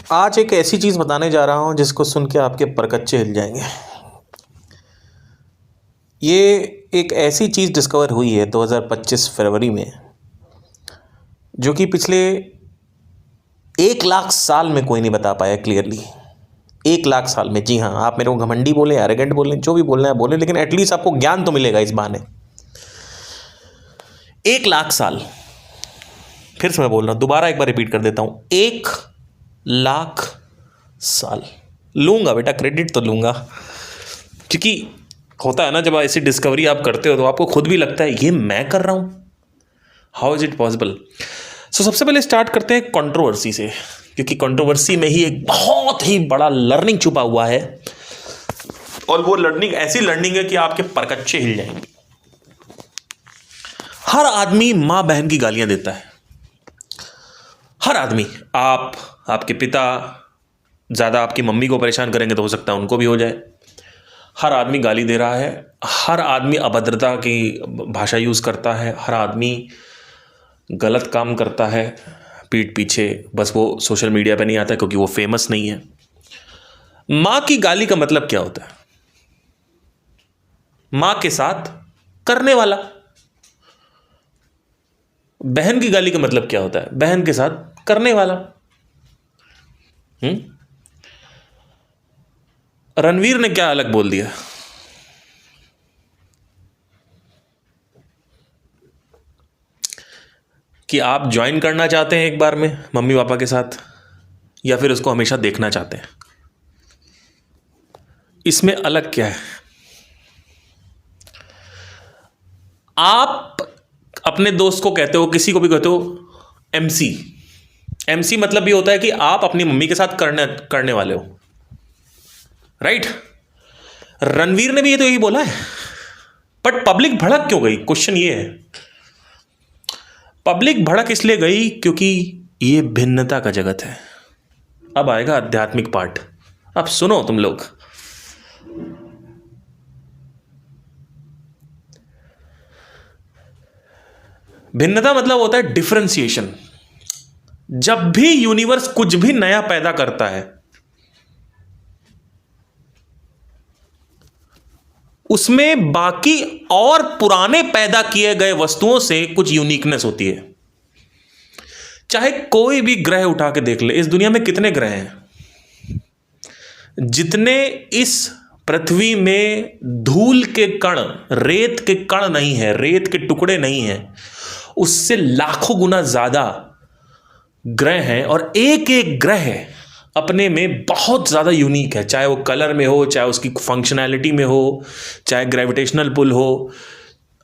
आज एक ऐसी चीज़ बताने जा रहा हूँ जिसको सुन के आपके परकच्चे हिल जाएंगे। ये एक ऐसी चीज़ डिस्कवर हुई है 2025 फरवरी में, जो कि पिछले 1 लाख साल में कोई नहीं बता पाया क्लियरली। 1 लाख साल में, जी हाँ, आप मेरे को घमंडी बोलें, एरोगेंट बोलें, जो भी बोलना है बोलें, लेकिन एटलीस्ट आपको ज्ञान तो मिलेगा इस बहाने। 1 लाख साल, फिर से मैं बोल रहा हूँ, दोबारा एक बार रिपीट कर देता हूँ। 1 लाख साल लूँगा बेटा, क्रेडिट तो लूँगा, क्योंकि होता है ना, जब ऐसी डिस्कवरी आप करते हो तो आपको खुद भी लगता है ये मैं कर रहा हूँ, हाउ इज़ इट पॉसिबल। सो सबसे पहले स्टार्ट करते हैं कंट्रोवर्सी से, क्योंकि कंट्रोवर्सी में ही एक बहुत ही बड़ा लर्निंग छुपा हुआ है, और वो लर्निंग ऐसी लर्निंग है कि आपके परकच्चे हिल जाएंगे। हर आदमी माँ बहन की गालियां देता है, हर आदमी। आप, आपके पिता ज़्यादा आपकी मम्मी को परेशान करेंगे तो हो सकता है उनको भी हो जाए। हर आदमी गाली दे रहा है, हर आदमी अभद्रता की भाषा यूज़ करता है, हर आदमी गलत काम करता है पीठ पीछे, बस वो सोशल मीडिया पे नहीं आता क्योंकि वो फेमस नहीं है। माँ की गाली का मतलब क्या होता है? माँ के साथ करने वाला। बहन की गाली का मतलब क्या होता है? बहन के साथ करने वाला। रणवीर ने क्या अलग बोल दिया? कि आप ज्वाइन करना चाहते हैं एक बार में मम्मी पापा के साथ, या फिर उसको हमेशा देखना चाहते हैं। इसमें अलग क्या है? आप अपने दोस्त को कहते हो, किसी को भी कहते हो एमसी। एमसी मतलब ये होता है कि आप अपनी मम्मी के साथ करने वाले हो, राइट? रणवीर ने भी ये तो यही बोला है, बट पब्लिक भड़क क्यों गई? क्वेश्चन ये है, पब्लिक भड़क इसलिए गई क्योंकि ये भिन्नता का जगत है। अब आएगा आध्यात्मिक पार्ट, अब सुनो तुम लोग। भिन्नता मतलब होता है डिफरेंशिएशन। जब भी यूनिवर्स कुछ भी नया पैदा करता है, उसमें बाकी और पुराने पैदा किए गए वस्तुओं से कुछ यूनिकनेस होती है। चाहे कोई भी ग्रह उठा के देख ले, इस दुनिया में कितने ग्रह हैं? जितने इस पृथ्वी में धूल के कण, रेत के कण नहीं है, रेत के टुकड़े नहीं हैं, उससे लाखों गुना ज्यादा ग्रह हैं, और एक एक ग्रह अपने में बहुत ज़्यादा यूनिक है। चाहे वो कलर में हो, चाहे उसकी फंक्शनैलिटी में हो, चाहे ग्रेविटेशनल पुल हो,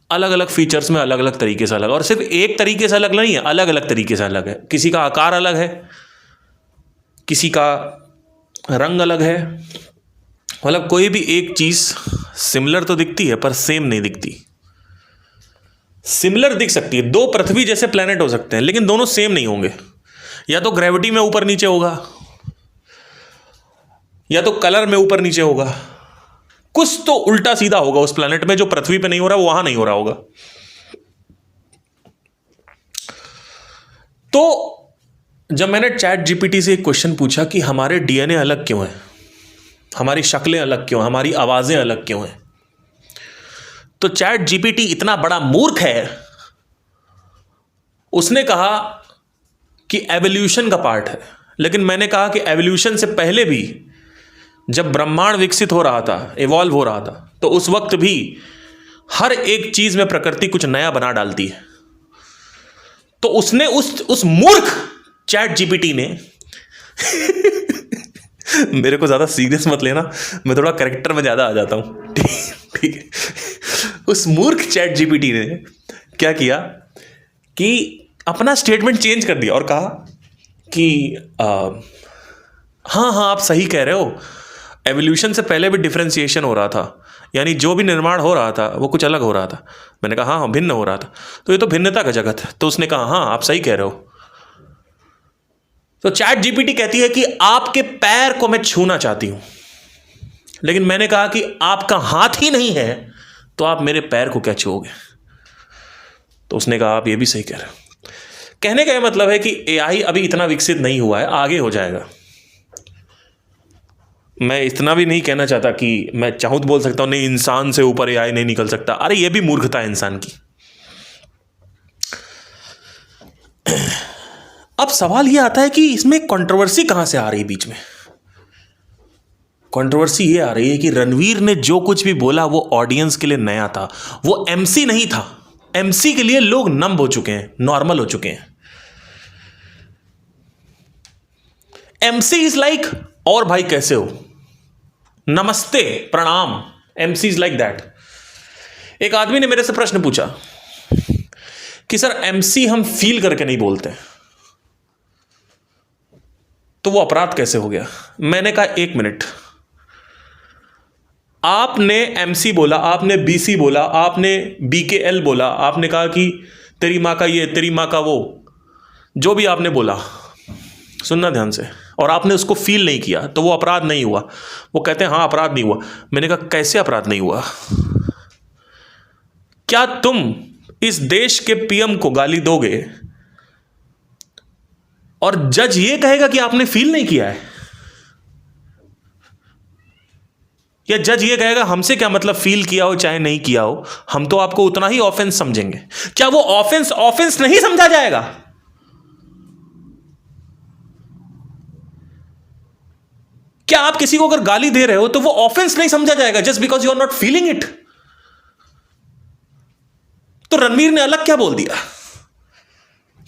अलग अलग फीचर्स में अलग अलग तरीके से अलग। और सिर्फ एक तरीके से अलग नहीं है, अलग अलग तरीके से अलग है। किसी का आकार अलग है, किसी का रंग अलग है। मतलब कोई भी एक चीज़ सिमिलर तो दिखती है पर सेम नहीं दिखती। सिमिलर दिख सकती है, दो पृथ्वी जैसे प्लेनेट हो सकते हैं, लेकिन दोनों सेम नहीं होंगे। या तो ग्रेविटी में ऊपर नीचे होगा, या तो कलर में ऊपर नीचे होगा, कुछ तो उल्टा सीधा होगा उस प्लेनेट में, जो पृथ्वी पे नहीं हो रहा वो वहां नहीं हो रहा होगा। तो जब मैंने चैट जीपीटी से एक क्वेश्चन पूछा कि हमारे डीएनए अलग क्यों है, हमारी शक्लें अलग क्यों, हमारी आवाजें अलग क्यों हैं, तो चैट जीपीटी इतना बड़ा मूर्ख है, उसने कहा कि एवोल्यूशन का पार्ट है। लेकिन मैंने कहा कि एवोल्यूशन से पहले भी जब ब्रह्मांड विकसित हो रहा था, इवॉल्व हो रहा था, तो उस वक्त भी हर एक चीज में प्रकृति कुछ नया बना डालती है। तो उसने उस मूर्ख चैट जीपीटी ने मेरे को ज्यादा सीरियस मत लेना, मैं थोड़ा कैरेक्टर में ज्यादा आ जाता हूं, ठीक है। उस मूर्ख चैट जीपीटी ने क्या किया कि अपना स्टेटमेंट चेंज कर दिया और कहा कि हाँ हाँ आप सही कह रहे हो, एवोल्यूशन से पहले भी डिफरेंशिएशन हो रहा था, यानी जो भी निर्माण हो रहा था वो कुछ अलग हो रहा था। मैंने कहा हाँ भिन्न हो रहा था, तो ये तो भिन्नता का जगत है। तो उसने कहा हाँ आप सही कह रहे हो। तो चैट जीपीटी कहती है कि आपके पैर को मैं छूना चाहती हूं, लेकिन मैंने कहा कि आपका हाथ ही नहीं है तो आप मेरे पैर को क्या छूओगे? तो उसने कहा आप ये भी सही कह रहे हो। कहने का यह मतलब है कि एआई अभी इतना विकसित नहीं हुआ है, आगे हो जाएगा। मैं इतना भी नहीं कहना चाहता कि मैं चाहूँ तो बोल सकता हूँ नहीं इंसान से ऊपर एआई नहीं निकल सकता, अरे ये भी मूर्खता है इंसान की। अब सवाल ये आता है कि इसमें कंट्रोवर्सी कहां से आ रही है बीच में। कंट्रोवर्सी ये आ रही है कि रणवीर ने जो कुछ भी बोला वो ऑडियंस के लिए नया था, वो एमसी नहीं था। एमसी के लिए लोग नंब हो चुके हैं, नॉर्मल हो चुके हैं। एमसी इज लाइक और भाई कैसे हो, नमस्ते प्रणाम, एमसी इज लाइक दैट। एक आदमी ने मेरे से प्रश्न पूछा कि सर एमसी हम फील करके नहीं बोलते तो वो अपराध कैसे हो गया। मैंने कहा एक मिनट, आपने एमसी बोला, आपने बीसी बोला, आपने बीकेएल बोला, आपने कहा कि तेरी माँ का ये, तेरी माँ का वो, जो भी आपने बोला सुनना ध्यान से, और आपने उसको फील नहीं किया तो वो अपराध नहीं हुआ। वो कहते हैं हाँ अपराध नहीं हुआ। मैंने कहा कैसे अपराध नहीं हुआ? क्या तुम इस देश के पीएम को गाली दोगे और जज ये कहेगा कि आपने फील नहीं किया है? या जज ये कहेगा हमसे क्या मतलब फील किया हो चाहे नहीं किया हो, हम तो आपको उतना ही ऑफेंस समझेंगे। क्या वो ऑफेंस ऑफेंस नहीं समझा जाएगा? क्या आप किसी को अगर गाली दे रहे हो तो वो ऑफेंस नहीं समझा जाएगा just because you are not feeling it? तो रणवीर ने अलग क्या बोल दिया?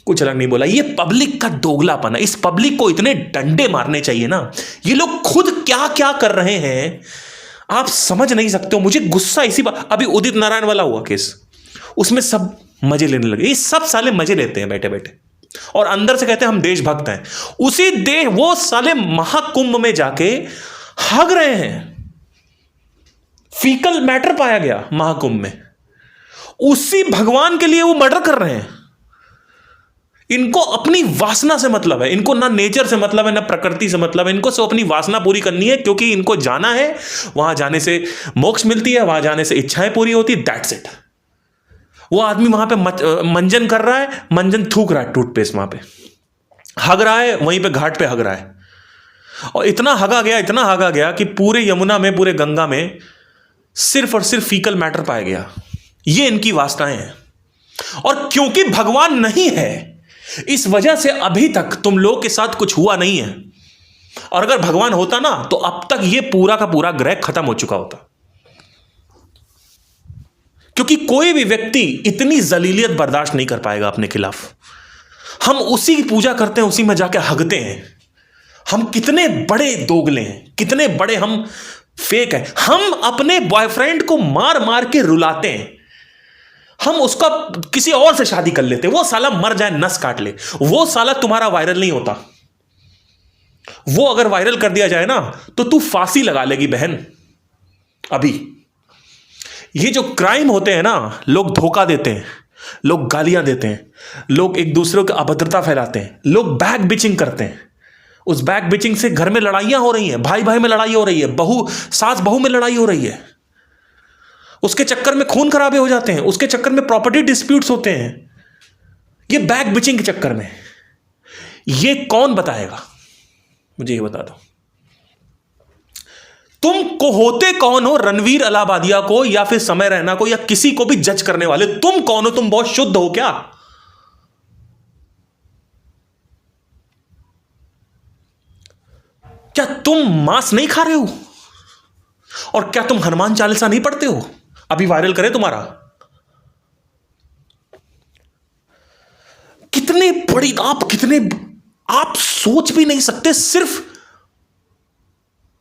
कुछ अलग नहीं बोला। ये पब्लिक का दोगलापन है। इस पब्लिक को इतने डंडे मारने चाहिए ना। ये लोग खुद क्या क्या कर रहे हैं आप समझ नहीं सकते हो। मुझे गुस्सा इसी बात, अभी उदित नारायण वाला हुआ केस, उसमें सब मजे लेने लगे। ये सब साले मजे लेते हैं बैठे बैठे और अंदर से कहते हैं हम देशभक्त हैं। उसी देश वो साले महाकुंभ में जाके हग रहे हैं। फीकल मैटर पाया गया महाकुंभ में, उसी भगवान के लिए वो मर्डर कर रहे हैं। इनको अपनी वासना से मतलब है, इनको ना नेचर से मतलब है ना प्रकृति से मतलब है। इनको सिर्फ अपनी वासना पूरी करनी है क्योंकि इनको जाना है, वहां जाने से मोक्ष मिलती है, वहां जाने से इच्छाएं पूरी होती, दैट्स इट। वो आदमी वहां पे मंजन कर रहा है, मंजन थूक रहा है टूथपेस्ट, वहां पे हग रहा है, वहीं पे घाट पे हग रहा है। और इतना हगा गया, इतना हगा गया कि पूरे यमुना में, पूरे गंगा में सिर्फ और सिर्फ फीकल मैटर पाया गया। ये इनकी वासनाएं हैं। और क्योंकि भगवान नहीं है इस वजह से अभी तक तुम लोग के साथ कुछ हुआ नहीं है। और अगर भगवान होता ना तो अब तक ये पूरा का पूरा ग्रह खत्म हो चुका होता। क्योंकि कोई भी व्यक्ति इतनी जलीलियत बर्दाश्त नहीं कर पाएगा अपने खिलाफ। हम उसी की पूजा करते हैं, उसी में जाके हगते हैं। हम कितने बड़े दोगले हैं, कितने बड़े हम फेक हैं। हम अपने बॉयफ्रेंड को मार मार के रुलाते हैं। हम उसका किसी और से शादी कर लेते, वो साला मर जाए, नस काट ले, वो साला तुम्हारा वायरल नहीं होता। वो अगर वायरल कर दिया जाए ना तो तू फांसी लगा लेगी बहन। अभी ये जो क्राइम होते हैं ना, लोग धोखा देते हैं, लोग गालियां देते हैं, लोग एक दूसरे को अभद्रता फैलाते हैं, लोग बैक बिचिंग करते हैं। उस बैक बिचिंग से घर में लड़ाइयां हो रही हैं, भाई भाई में लड़ाई हो रही है, बहू सास बहू में लड़ाई हो रही है। उसके चक्कर में खून खराबे हो जाते हैं, उसके चक्कर में प्रॉपर्टी डिस्प्यूट्स होते हैं। ये बैक बिचिंग के चक्कर में। ये कौन बताएगा मुझे? ये बता दो, तुम को होते कौन हो रणवीर अलाहाबादिया को या फिर समय रैना को या किसी को भी जज करने वाले? तुम कौन हो? तुम बहुत शुद्ध हो क्या? क्या तुम मांस नहीं खा रहे हो? और क्या तुम हनुमान चालीसा नहीं पढ़ते हो? अभी वायरल करे तुम्हारा। कितने बड़ी आप सोच भी नहीं सकते। सिर्फ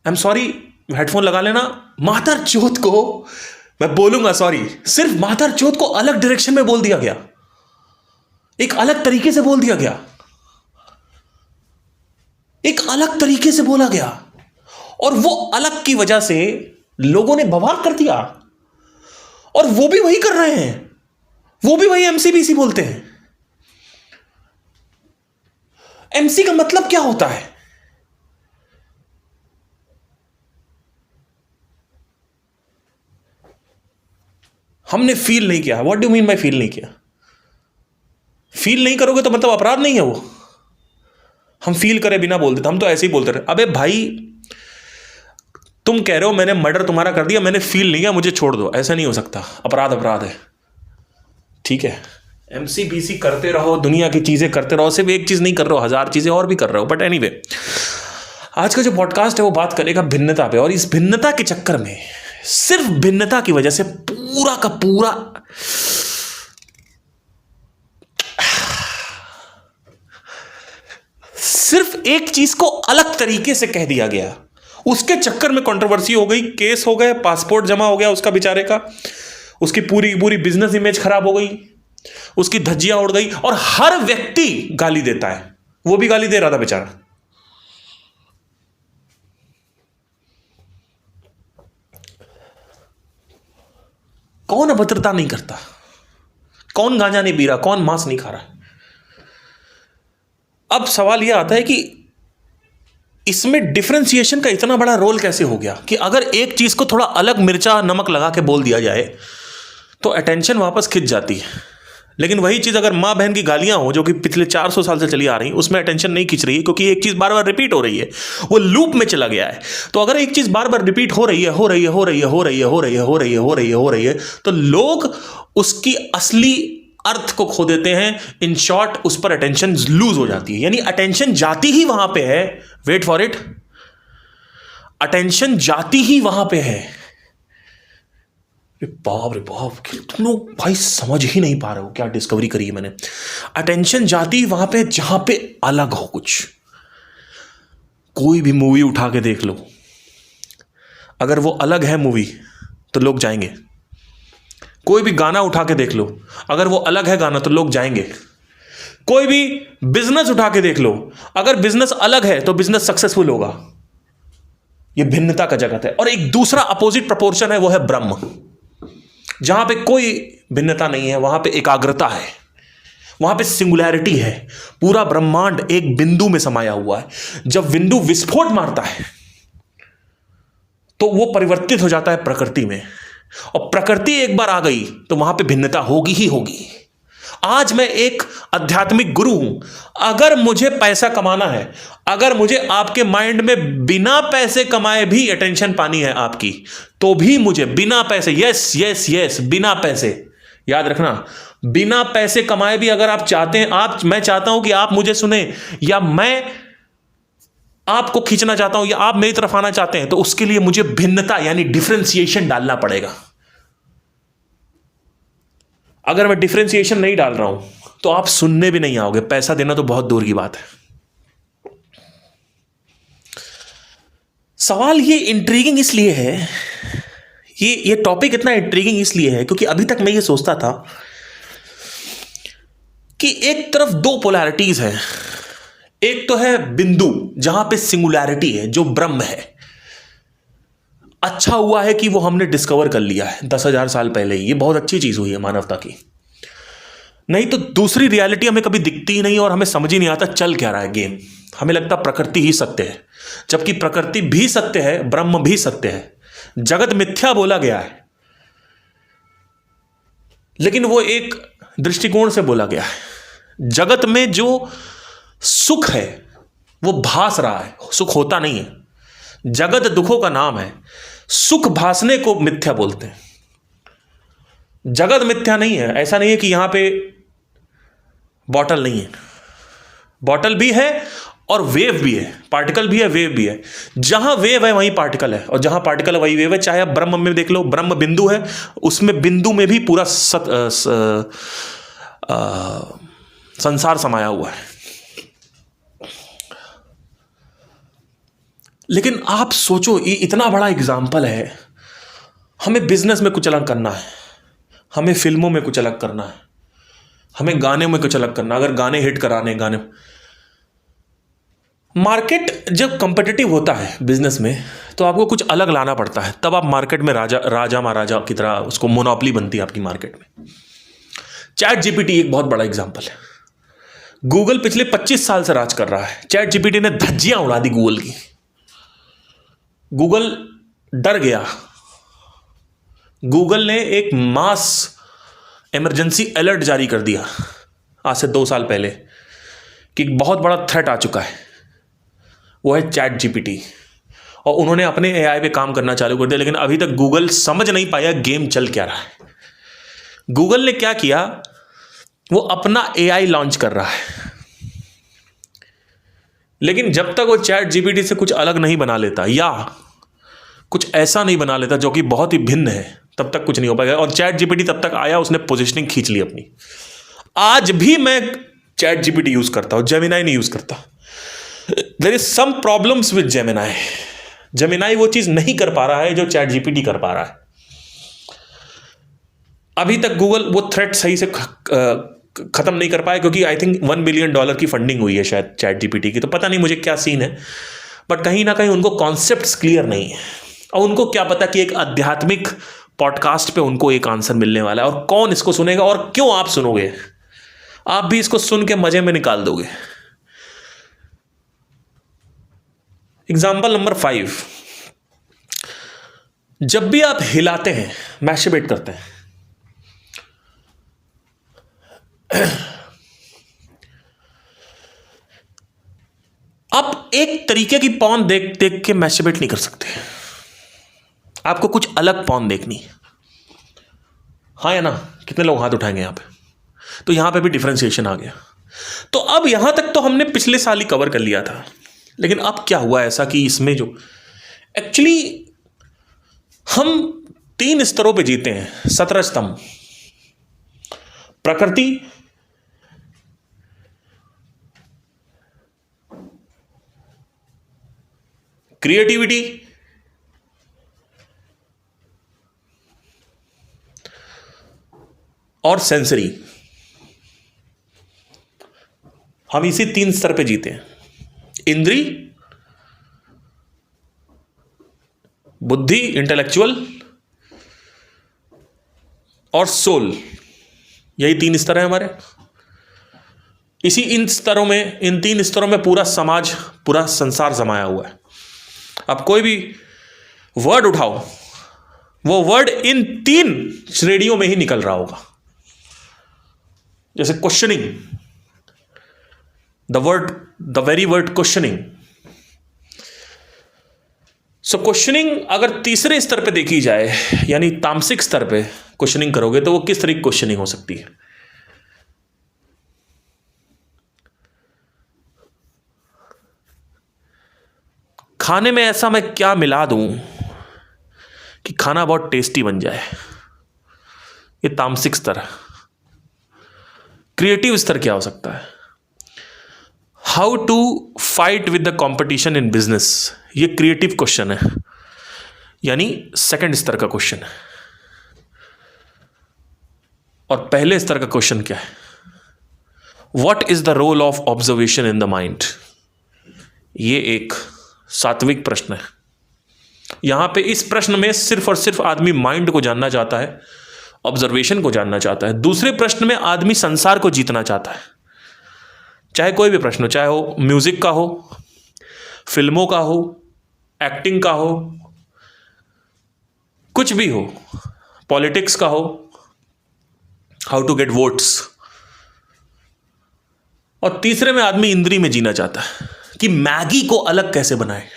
आई एम सॉरी, हेडफोन लगा लेना। मादर चौथ को मैं बोलूंगा सॉरी, सिर्फ मादर चौथ को अलग डायरेक्शन में बोल दिया गया, एक अलग तरीके से बोल दिया गया, एक अलग तरीके से बोला गया। और वो अलग की वजह से लोगों ने बवाल कर दिया। और वो भी वही कर रहे हैं, वो भी वही एमसीबीसी बोलते हैं। एमसी का मतलब क्या होता है? हमने फील नहीं किया। What do mean by feel नहीं किया? फील नहीं करोगे तो मतलब अपराध नहीं है वो। हम फील करे बिना बोल देते, हम तो ऐसे ही बोलते रहे। अबे भाई, तुम कह रहे हो मैंने मर्डर तुम्हारा कर दिया, मैंने फील नहीं किया, मुझे छोड़ दो, ऐसा नहीं हो सकता। अपराध अपराध है, ठीक है। एमसीबीसी करते रहो, दुनिया की चीजें करते रहो, सिर्फ एक चीज नहीं कर रहे हो, 1000 चीजें और भी कर रहे हो। बट एनीवे, आज का जो पॉडकास्ट है वो बात करेगा भिन्नता पे, और इस भिन्नता के चक्कर में, सिर्फ भिन्नता की वजह से पूरा का पूरा सिर्फ एक चीज को अलग तरीके से कह दिया गया, उसके चक्कर में कंट्रोवर्सी हो गई, केस हो गए, पासपोर्ट जमा हो गया उसका बेचारे का, उसकी पूरी पूरी बिजनेस इमेज खराब हो गई, उसकी धज्जियां उड़ गई, और हर व्यक्ति गाली देता है। वो भी गाली दे रहा था बेचारा। कौन अभद्रता नहीं करता, कौन गांजा नहीं पी रहा, कौन मांस नहीं खा रहा। अब सवाल यह आता है कि इसमें डिफरेंशिएशन का इतना बड़ा रोल कैसे हो गया कि अगर एक चीज को थोड़ा अलग मिर्चा नमक लगा के बोल दिया जाए तो अटेंशन वापस खिंच जाती है। लेकिन वही चीज अगर माँ बहन की गालियां हो, जो कि पिछले 400 साल से चली आ रही, उसमें अटेंशन नहीं खिंच रही है, क्योंकि एक चीज बार बार रिपीट हो रही है, वो लूप में चला गया है। तो अगर एक चीज बार बार रिपीट हो रही है, हो रही है, हो रही है, हो रही है, हो रही है, हो रही है, हो रही है, हो रही है, तो लोग उसकी असली अर्थ को खो देते हैं। इन शॉर्ट, उस पर अटेंशन लूज हो जाती है, यानी अटेंशन जाती ही वहां पे है। वेट फॉर इट, अटेंशन जाती ही वहां पे है। बाप रे बाप, तुम लोग भाई समझ ही नहीं पा रहे हो क्या डिस्कवरी करी है मैंने। अटेंशन जाती ही वहां पे जहां पे अलग हो कुछ। कोई भी मूवी उठा के देख लो, अगर वो अलग है मूवी तो लोग जाएंगे। कोई भी गाना उठा के देख लो, अगर वो अलग है गाना तो लोग जाएंगे। कोई भी बिजनेस उठा के देख लो, अगर बिजनेस अलग है तो बिजनेस सक्सेसफुल होगा। ये भिन्नता का जगत है। और एक दूसरा अपोजिट प्रपोर्शन है, वो है ब्रह्म। जहां पे कोई भिन्नता नहीं है, वहां पे एकाग्रता है, वहां पे सिंगुलैरिटी है। पूरा ब्रह्मांड एक बिंदु में समाया हुआ है। जब बिंदु विस्फोट मारता है तो वो परिवर्तित हो जाता है प्रकृति में, और प्रकृति एक बार आ गई तो वहां पे भिन्नता होगी ही होगी। आज मैं एक आध्यात्मिक गुरु हूं, अगर मुझे पैसा कमाना है, अगर मुझे आपके माइंड में बिना पैसे कमाए भी अटेंशन पानी है आपकी, तो भी मुझे बिना पैसे, यस यस यस, बिना पैसे, याद रखना, बिना पैसे कमाए भी अगर आप चाहते हैं, मैं चाहता हूं कि आप मुझे सुने, या मैं आपको खींचना चाहता हूं, या आप मेरी तरफ आना चाहते हैं, तो उसके लिए मुझे भिन्नता यानी डिफरेंशिएशन डालना पड़ेगा। अगर मैं डिफरेंशिएशन नहीं डाल रहा हूं तो आप सुनने भी नहीं आओगे, पैसा देना तो बहुत दूर की बात है। सवाल ये इंट्रीगिंग इसलिए है, ये टॉपिक इतना इंट्रीगिंग इसलिए है क्योंकि अभी तक मैं ये सोचता था कि एक तरफ दो पोलैरिटीज है। एक तो है बिंदु जहां पे सिंगुलैरिटी है, जो ब्रह्म है। अच्छा हुआ है कि वो हमने डिस्कवर कर लिया है 10,000 साल पहले ही। ये बहुत अच्छी चीज हुई है मानवता की। नहीं तो दूसरी रियलिटी हमें कभी दिखती ही नहीं और हमें समझ ही नहीं आता चल क्या रहा है गेम। हमें लगता प्रकृति ही सत्य है, जबकि प्रकृति भी सत्य है, ब्रह्म भी सत्य है। जगत मिथ्या बोला गया है, लेकिन वो एक दृष्टिकोण से बोला गया है। जगत में जो सुख है वो भास रहा है, सुख होता नहीं है। जगत दुखों का नाम है। सुख भासने को मिथ्या बोलते हैं। जगत मिथ्या नहीं है। ऐसा नहीं है कि यहां पे बॉटल नहीं है, बॉटल भी है और वेव भी है, पार्टिकल भी है, वेव भी है। जहां वेव है वहीं पार्टिकल है, और जहां पार्टिकल है वहीं वेव है। चाहे आप ब्रह्म में देख लो, ब्रह्म बिंदु है, उसमें बिंदु में भी पूरा संसार समाया हुआ है। लेकिन आप सोचो, ये इतना बड़ा एग्जाम्पल है। हमें बिजनेस में कुछ अलग करना है, हमें फिल्मों में कुछ अलग करना है, हमें गाने में कुछ अलग करना। अगर गाने हिट कराने, गाने, मार्केट जब कॉम्पिटिटिव होता है बिजनेस में तो आपको कुछ अलग लाना पड़ता है, तब आप मार्केट में राजा महाराजा की तरह उसको मोनोपोली बनती है आपकी मार्केट में। चैट जीपीटी एक बहुत बड़ा एग्जाम्पल है। गूगल पिछले 25 साल से राज कर रहा है। चैट जीपीटी ने धज्जियां उड़ा दी गूगल की। गूगल डर गया। गूगल ने एक मास इमरजेंसी अलर्ट जारी कर दिया आज से 2 साल पहले कि बहुत बड़ा थ्रेट आ चुका है, वो है चैट जीपीटी। और उन्होंने अपने एआई पे काम करना चालू कर दिया, लेकिन अभी तक गूगल समझ नहीं पाया गेम चल क्या रहा है। गूगल ने क्या किया, वो अपना एआई लॉन्च कर रहा है, लेकिन जब तक वो चैट जीपीटी से कुछ अलग नहीं बना लेता या कुछ ऐसा नहीं बना लेता जो कि बहुत ही भिन्न है, तब तक कुछ नहीं हो पाएगा। और चैट जीपीटी तब तक आया, उसने पोजीशनिंग खींच ली अपनी। आज भी मैं चैट जीपीटी यूज करता हूं, जेमिनाई नहीं यूज करता। There is some problems with Gemini. Gemini वो चीज नहीं कर पा रहा है जो चैट जीपीटी कर पा रहा है। अभी तक गूगल वो थ्रेट सही से खत्म नहीं कर पाया, क्योंकि आई थिंक $1 बिलियन की फंडिंग हुई है शायद चैट जीपीटी की। तो पता नहीं मुझे क्या सीन है, बट कहीं ना कहीं उनको कॉन्सेप्ट्स क्लियर नहीं है, और उनको क्या पता कि एक आध्यात्मिक पॉडकास्ट पे उनको एक आंसर मिलने वाला है, और कौन इसको सुनेगा और क्यों आप सुनोगे। आप भी इसको सुन के मजे में निकाल दोगे। एग्जाम्पल नंबर 5, जब भी आप हिलाते हैं, मैस्टरबेट करते हैं, आप एक तरीके की पॉर्न देख देख के मैस्टरबेट नहीं कर सकते। आपको कुछ अलग पॉर्न देखनी है। हाँ या ना? कितने लोग हाथ उठाएंगे यहां पे? तो यहां पे भी डिफरेंशिएशन आ गया। तो अब यहां तक तो हमने पिछले साल ही कवर कर लिया था, लेकिन अब क्या हुआ ऐसा कि इसमें जो एक्चुअली हम 3 स्तरों पे जीते हैं। 17 स्तंभ, प्रकृति, क्रिएटिविटी और सेंसरी। हम इसी 3 स्तर पे जीते हैं। इंद्री, बुद्धि, इंटेलेक्चुअल और सोल, यही 3 स्तर है हमारे। इन 3 स्तरों में पूरा समाज, पूरा संसार समाया हुआ है। अब कोई भी वर्ड उठाओ, वो वर्ड इन 3 श्रेणियों में ही निकल रहा होगा। जैसे questioning, the very word questioning. So questioning अगर तीसरे स्तर पे देखी जाए, यानी तामसिक स्तर पे क्वेश्चनिंग करोगे, तो वो किस तरह की क्वेश्चनिंग हो सकती है? खाने में ऐसा मैं क्या मिला दूं कि खाना बहुत टेस्टी बन जाए? ये तामसिक स्तर है। क्रिएटिव स्तर क्या हो सकता है? How to fight with the competition in business, ये क्रिएटिव क्वेश्चन है, यानी सेकंड स्तर का क्वेश्चन है। और पहले स्तर का क्वेश्चन क्या है? What is the role of observation in the mind? ये एक सात्विक प्रश्न है। यहां पे इस प्रश्न में सिर्फ और सिर्फ आदमी माइंड को जानना चाहता है, ऑब्जर्वेशन को जानना चाहता है। दूसरे प्रश्न में आदमी संसार को जीतना चाहता है। चाहे कोई भी प्रश्न हो, चाहे हो म्यूजिक का हो, फिल्मों का हो, एक्टिंग का हो, कुछ भी हो, पॉलिटिक्स का हो, हाउ टू गेट वोट्स। और तीसरे में आदमी इंद्री में जीना चाहता है कि मैगी को अलग कैसे बनाए,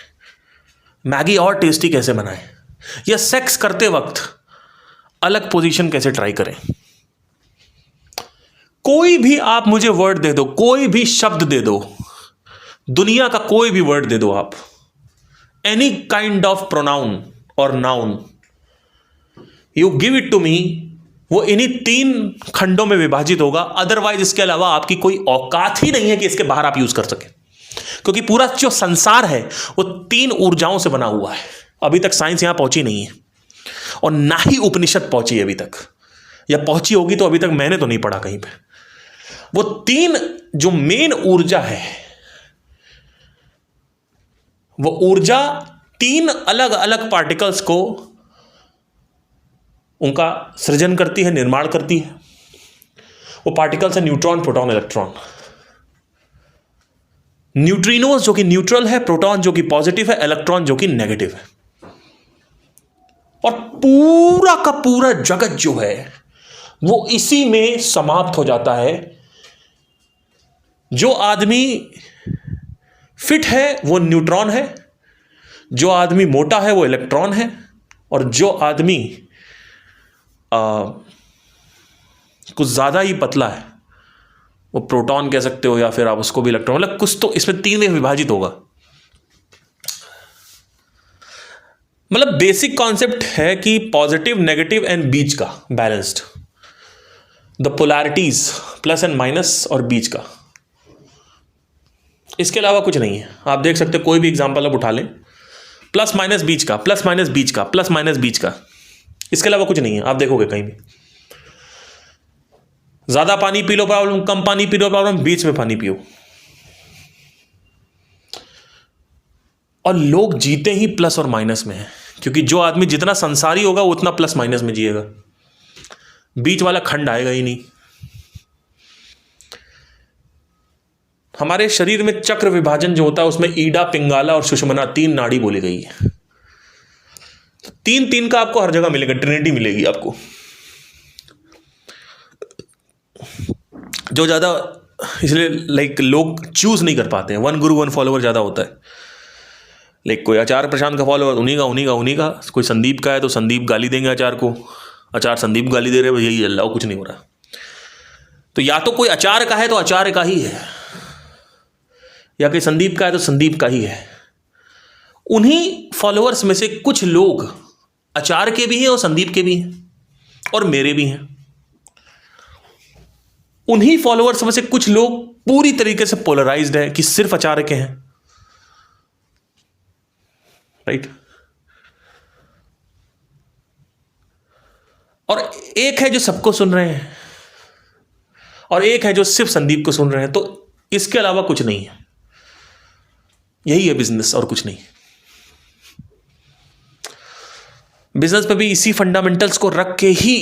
मैगी और टेस्टी कैसे बनाए, या सेक्स करते वक्त अलग पोजीशन कैसे ट्राई करें। कोई भी आप मुझे वर्ड दे दो, कोई भी शब्द दे दो, दुनिया का कोई भी वर्ड दे दो आप, एनी काइंड ऑफ प्रोनाउन और noun, you give it to me, वो इन्हीं 3 खंडों में विभाजित होगा। अदरवाइज इसके अलावा आपकी कोई औकात ही नहीं है कि इसके बाहर आप यूज कर सके, क्योंकि पूरा जो संसार है वो 3 ऊर्जाओं से बना हुआ है। अभी तक साइंस यहां पहुंची नहीं है, और ना ही उपनिषद पहुंची अभी तक, या पहुंची होगी तो अभी तक मैंने तो नहीं पढ़ा कहीं पे। वो 3 जो मेन ऊर्जा है, वो ऊर्जा 3 अलग अलग पार्टिकल्स को उनका सृजन करती है, निर्माण करती है। वो पार्टिकल्स है न्यूट्रॉन, प्रोटॉन, इलेक्ट्रॉन। न्यूट्रिनोज जो कि न्यूट्रल है, प्रोटॉन जो कि पॉजिटिव है, इलेक्ट्रॉन जो कि नेगेटिव है। और पूरा का पूरा जगत जो है वो इसी में समाप्त हो जाता है। जो आदमी फिट है वो न्यूट्रॉन है, जो आदमी मोटा है वो इलेक्ट्रॉन है, और जो आदमी कुछ ज़्यादा ही पतला है वो प्रोटॉन कह सकते हो, या फिर आप उसको भी इलेक्ट्रॉन, मतलब कुछ तो इसमें 3 में विभाजित होगा। मतलब बेसिक कॉन्सेप्ट है कि पॉजिटिव, नेगेटिव एंड बीच का balanced, the polarities plus and minus और बीच का, इसके अलावा कुछ नहीं है। आप देख सकते कोई भी एग्जांपल आप उठा लें, प्लस माइनस बीच का, प्लस माइनस बीच का, प्लस माइनस बीच का, इसके अलावा कुछ नहीं है। आप देखोगे कहीं भी ज्यादा पानी पी लो प्रॉब्लम, कम पानी पी लो प्रॉब्लम, बीच में पानी पियो। और लोग जीते ही प्लस और माइनस में है, क्योंकि जो आदमी जितना संसारी होगा वो उतना प्लस माइनस में जिएगा, बीच वाला खंड आएगा ही नहीं। हमारे शरीर में चक्र विभाजन जो होता है उसमें ईडा, पिंगाला और सुषुम्ना 3 नाड़ी बोली गई है। 3 का आपको हर जगह मिलेगा, ट्रिनिटी मिलेगी आपको। जो ज्यादा इसलिए लाइक लोग चूज नहीं कर पाते हैं, 1 गुरु 1 फॉलोवर ज्यादा होता है। लाइक कोई आचार्य प्रशांत का फॉलोवर, उन्हीं का। कोई संदीप का है तो संदीप गाली देंगे आचार्य को, आचार्य संदीप गाली दे रहे हैं, यही अल्लाह, कुछ नहीं हो रहा। तो या तो कोई आचार्य का है तो आचार्य का ही है, या कि संदीप का है तो संदीप का ही है। उन्हीं फॉलोअर्स में से कुछ लोग आचार्य के भी हैं और संदीप के भी हैं और मेरे भी हैं। उन्हीं फॉलोअर्स में से कुछ लोग पूरी तरीके से पोलराइज्ड है कि सिर्फ आचार्य के हैं, राइट। और एक है जो सबको सुन रहे हैं, और एक है जो सिर्फ संदीप को सुन रहे हैं। तो इसके अलावा कुछ नहीं है, यही है बिजनेस और कुछ नहीं। बिजनेस पे भी इसी फंडामेंटल्स को रख के ही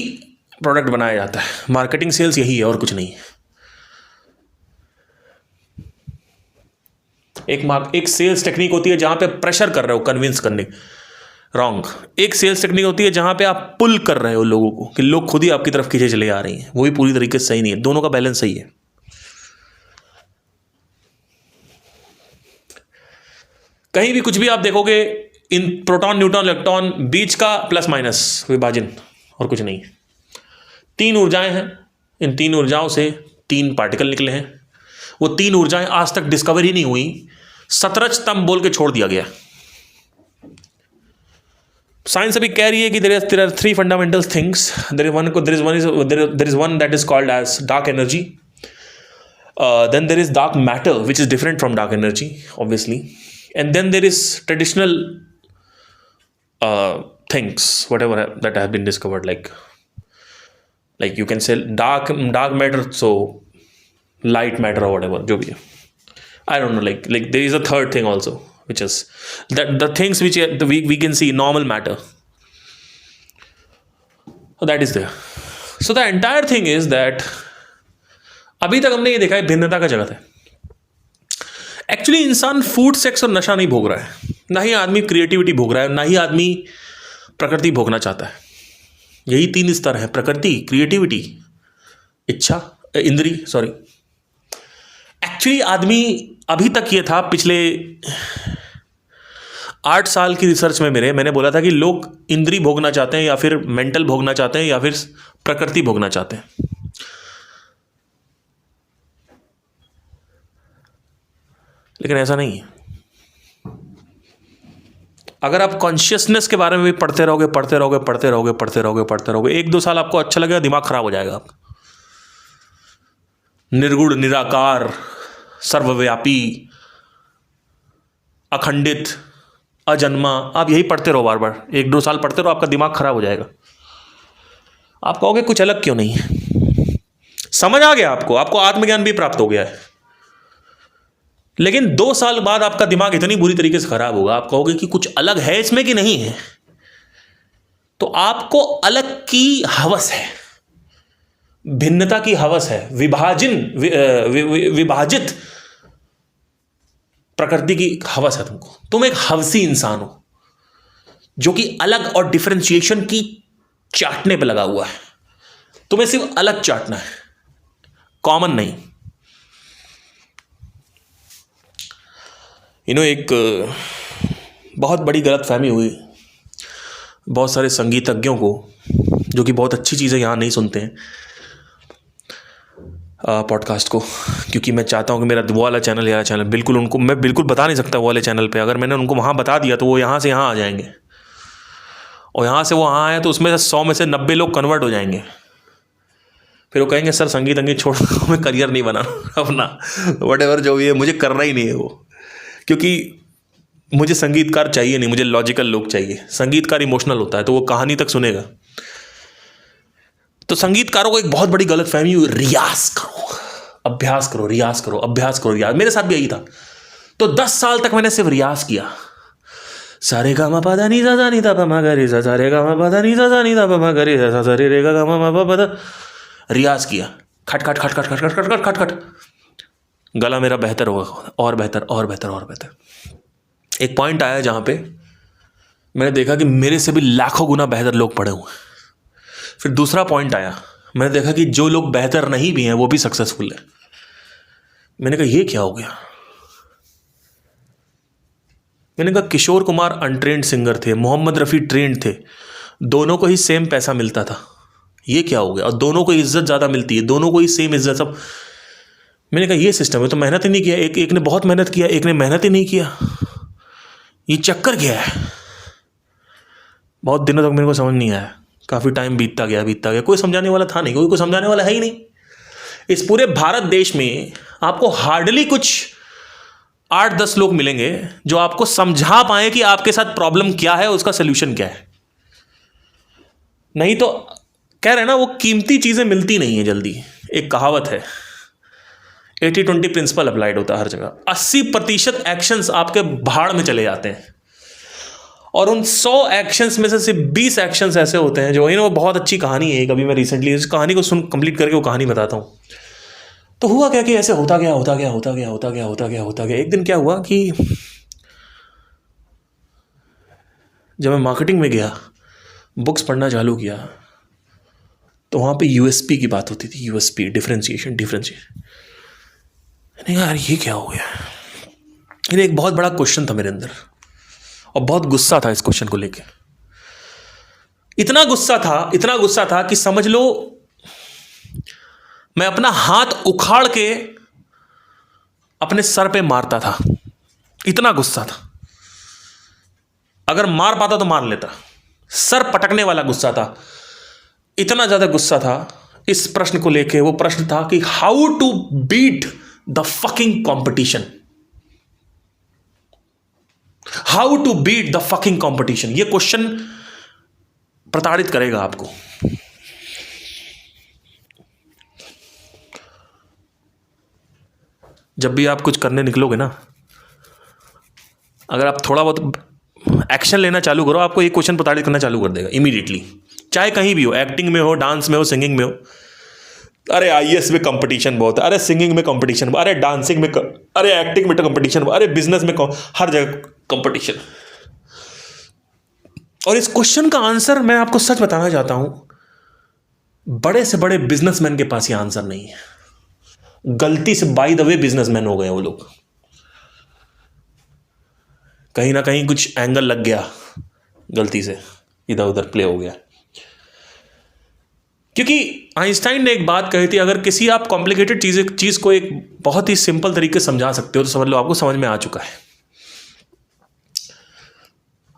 प्रोडक्ट बनाया जाता है। मार्केटिंग, सेल्स यही है और कुछ नहीं है। एक सेल्स टेक्निक होती है जहां पे प्रेशर कर रहे हो कन्विंस करने, रॉन्ग। एक सेल्स टेक्निक होती है जहां पे आप पुल कर रहे हो लोगों को कि लोग खुद ही आपकी तरफ खींचे चले आ रही हैं, वो भी पूरी तरीके से सही नहीं है। दोनों का बैलेंस सही है। कहीं भी कुछ भी आप देखोगे, इन प्रोटॉन, न्यूट्रॉन, इलेक्ट्रॉन, बीच का प्लस माइनस विभाजन और कुछ नहीं। 3 ऊर्जाएं हैं, इन 3 ऊर्जाओं से 3 पार्टिकल निकले हैं। वो 3 ऊर्जाएं आज तक डिस्कवर ही नहीं हुई, सतरज स्तंभ बोल के छोड़ दिया गया। साइंस अभी कह रही है कि there are 3 fundamental things. There is one that is called as dark energy, then there is dark matter which is different from dark energy obviously, and then there is traditional things whatever that have been discovered, like you can say dark matter, so light matter or whatever, jo bhi hai. I don't know, like there is a third thing also, which is that the things which we can see normal matter, so that is there. So the entire thing is that अभी तक हमने ये देखा है भिन्नता का जगत है। एक्चुअली इंसान फूड, सेक्स और नशा नहीं भोग रहा है, ना ही आदमी क्रिएटिविटी भोग रहा है, ना ही आदमी प्रकृति भोगना चाहता है। यही 3 स्तर है, प्रकृति, क्रिएटिविटी, इच्छा, इंद्री, सॉरी। एक्चुअली आदमी अभी तक ये था, पिछले 8 साल की रिसर्च में मैंने बोला था कि लोग इंद्री भोगना चाहते हैं, या फिर मेंटल भोगना चाहते हैं, या फिर प्रकृति भोगना चाहते हैं। लेकिन ऐसा नहीं है। अगर आप कॉन्शियसनेस के बारे में भी पढ़ते रहोगे, 1-2 साल आपको अच्छा लगेगा, दिमाग खराब हो जाएगा आपका। निर्गुण, निराकार, सर्वव्यापी, अखंडित, अजन्मा, आप यही पढ़ते रहो बार बार, 1-2 साल पढ़ते रहो, आपका दिमाग खराब हो जाएगा। आप कहोगे कुछ अलग क्यों नहीं है, समझ आ गया आपको आत्मज्ञान भी प्राप्त हो गया है। लेकिन 2 साल बाद आपका दिमाग इतनी बुरी तरीके से खराब होगा, आप कहोगे कि कुछ अलग है इसमें कि नहीं है। तो आपको अलग की हवस है, भिन्नता की हवस है, विभाजित प्रकृति की हवस है तुमको। तुम एक हवसी इंसान हो जो कि अलग और डिफरेंशिएशन की चाटने पे लगा हुआ है। तुम्हें सिर्फ अलग चाटना है, कॉमन नहीं। एक बहुत बड़ी गलतफहमी हुई बहुत सारे संगीतज्ञों को, जो कि बहुत अच्छी चीज़ें यहाँ नहीं सुनते हैं पॉडकास्ट को, क्योंकि मैं चाहता हूँ कि मेरा वो वाला चैनल या चैनल बिल्कुल उनको मैं बिल्कुल बता नहीं सकता वो वाले चैनल पे। अगर मैंने उनको वहाँ बता दिया तो वो यहाँ से यहाँ आ जाएंगे, और यहाँ से वो वहाँ आए तो उसमें से 100 में से 90 लोग कन्वर्ट हो जाएंगे। फिर वो कहेंगे सर संगीत अंगीत छोड़ मैं करियर नहीं बनाना अपना, वट जो भी है मुझे करना ही नहीं है वो, क्योंकि मुझे संगीतकार चाहिए नहीं, मुझे लॉजिकल लोग चाहिए। संगीतकार इमोशनल होता है तो वो कहानी तक सुनेगा। तो संगीतकारों को एक बहुत बड़ी गलतफहमी हुई, रियाज करो, अभ्यास करो, रियाज करो, अभ्यास करो, रियाज। मेरे साथ भी यही था। तो 10 साल तक मैंने सिर्फ रियाज किया, सारे गा मा पा धा नी धा पा मा गा रे सा, सारे गा मा पा धा नी धा पा मा गा रे सा, सारे रे गा मा मा पा धा। रियाज किया, खट खट खट खट खट खट खट खट खट खट, गला मेरा बेहतर होगा, और बेहतर और बेहतर और बेहतर। एक पॉइंट आया जहाँ पे मैंने देखा कि मेरे से भी लाखों गुना बेहतर लोग पड़े हुए। फिर दूसरा पॉइंट आया, मैंने देखा कि जो लोग बेहतर नहीं भी हैं वो भी सक्सेसफुल है। मैंने कहा ये क्या हो गया। मैंने कहा किशोर कुमार अनट्रेंड सिंगर थे, मोहम्मद रफ़ी ट्रेंड थे, दोनों को ही सेम पैसा मिलता था, ये क्या हो गया। और दोनों को इज्जत ज़्यादा मिलती है, दोनों को ही सेम इज्जत सब। मैंने कहा ये सिस्टम है, तो मेहनत ही नहीं किया। एक ने बहुत मेहनत किया, एक ने मेहनत ही नहीं किया, ये चक्कर क्या है। बहुत दिनों तक मेरे को समझ नहीं आया, काफ़ी टाइम बीतता गया, कोई समझाने वाला था नहीं, कोई समझाने वाला है ही नहीं। इस पूरे भारत देश में आपको हार्डली कुछ 8-10 लोग मिलेंगे जो आपको समझा पाए कि आपके साथ प्रॉब्लम क्या है, उसका सोल्यूशन क्या है। नहीं तो कह रहे हैं ना, वो कीमती चीज़ें मिलती नहीं है जल्दी। एक कहावत है, 80-20 प्रिंसिपल अप्लाइड होता है हर जगह। 80% एक्शंस आपके भाड़ में चले जाते हैं, और उन 100 एक्शंस में से सिर्फ 20 एक्शंस ऐसे होते हैं जो वो बहुत अच्छी कहानी है। कभी मैं रिसेंटली इस कहानी को कंप्लीट करके वो कहानी बताता हूँ। तो हुआ क्या कि ऐसे होता गया। एक दिन क्या हुआ कि जब मैं मार्केटिंग में गया, बुक्स पढ़ना चालू किया, तो वहाँ पे यूएसपी की बात होती थी, यूएसपी, डिफरेंशिएशन। मैंने कहा यार ये क्या हो गया। ये एक बहुत बड़ा क्वेश्चन था मेरे अंदर, और बहुत गुस्सा था इस क्वेश्चन को लेके। इतना गुस्सा था कि समझ लो मैं अपना हाथ उखाड़ के अपने सर पे मारता था, इतना गुस्सा था। अगर मार पाता तो मार लेता, सर पटकने वाला गुस्सा था। इतना ज्यादा गुस्सा था इस प्रश्न को लेके। वो प्रश्न था कि how to beat the fucking competition, how to beat the fucking competition. ये क्वेश्चन प्रताड़ित करेगा आपको। जब भी आप कुछ करने निकलोगे ना, अगर आप थोड़ा बहुत एक्शन लेना चालू करो, आपको ये क्वेश्चन प्रताड़ित करना चालू कर देगा इमीडिएटली। चाहे कहीं भी हो, एक्टिंग में हो, डांस में हो, सिंगिंग में हो। अरे आईएएस में कंपटीशन बहुत है, अरे सिंगिंग में कंपटीशन, अरे डांसिंग में, अरे एक्टिंग में कंपटीशन, अरे बिजनेस में, हर जगह कंपटीशन। और इस क्वेश्चन का आंसर मैं आपको सच बताना चाहता हूं, बड़े से बड़े बिजनेसमैन के पास ये आंसर नहीं है। गलती से बाय द वे बिजनेसमैन हो गए वो लोग, कहीं ना कहीं कुछ एंगल लग गया, गलती से इधर उधर प्ले हो गया। क्योंकि आइंस्टाइन ने एक बात कही थी, अगर किसी आप कॉम्प्लिकेटेड चीज को एक बहुत ही सिंपल तरीके से समझा सकते हो तो समझ लो आपको समझ में आ चुका है।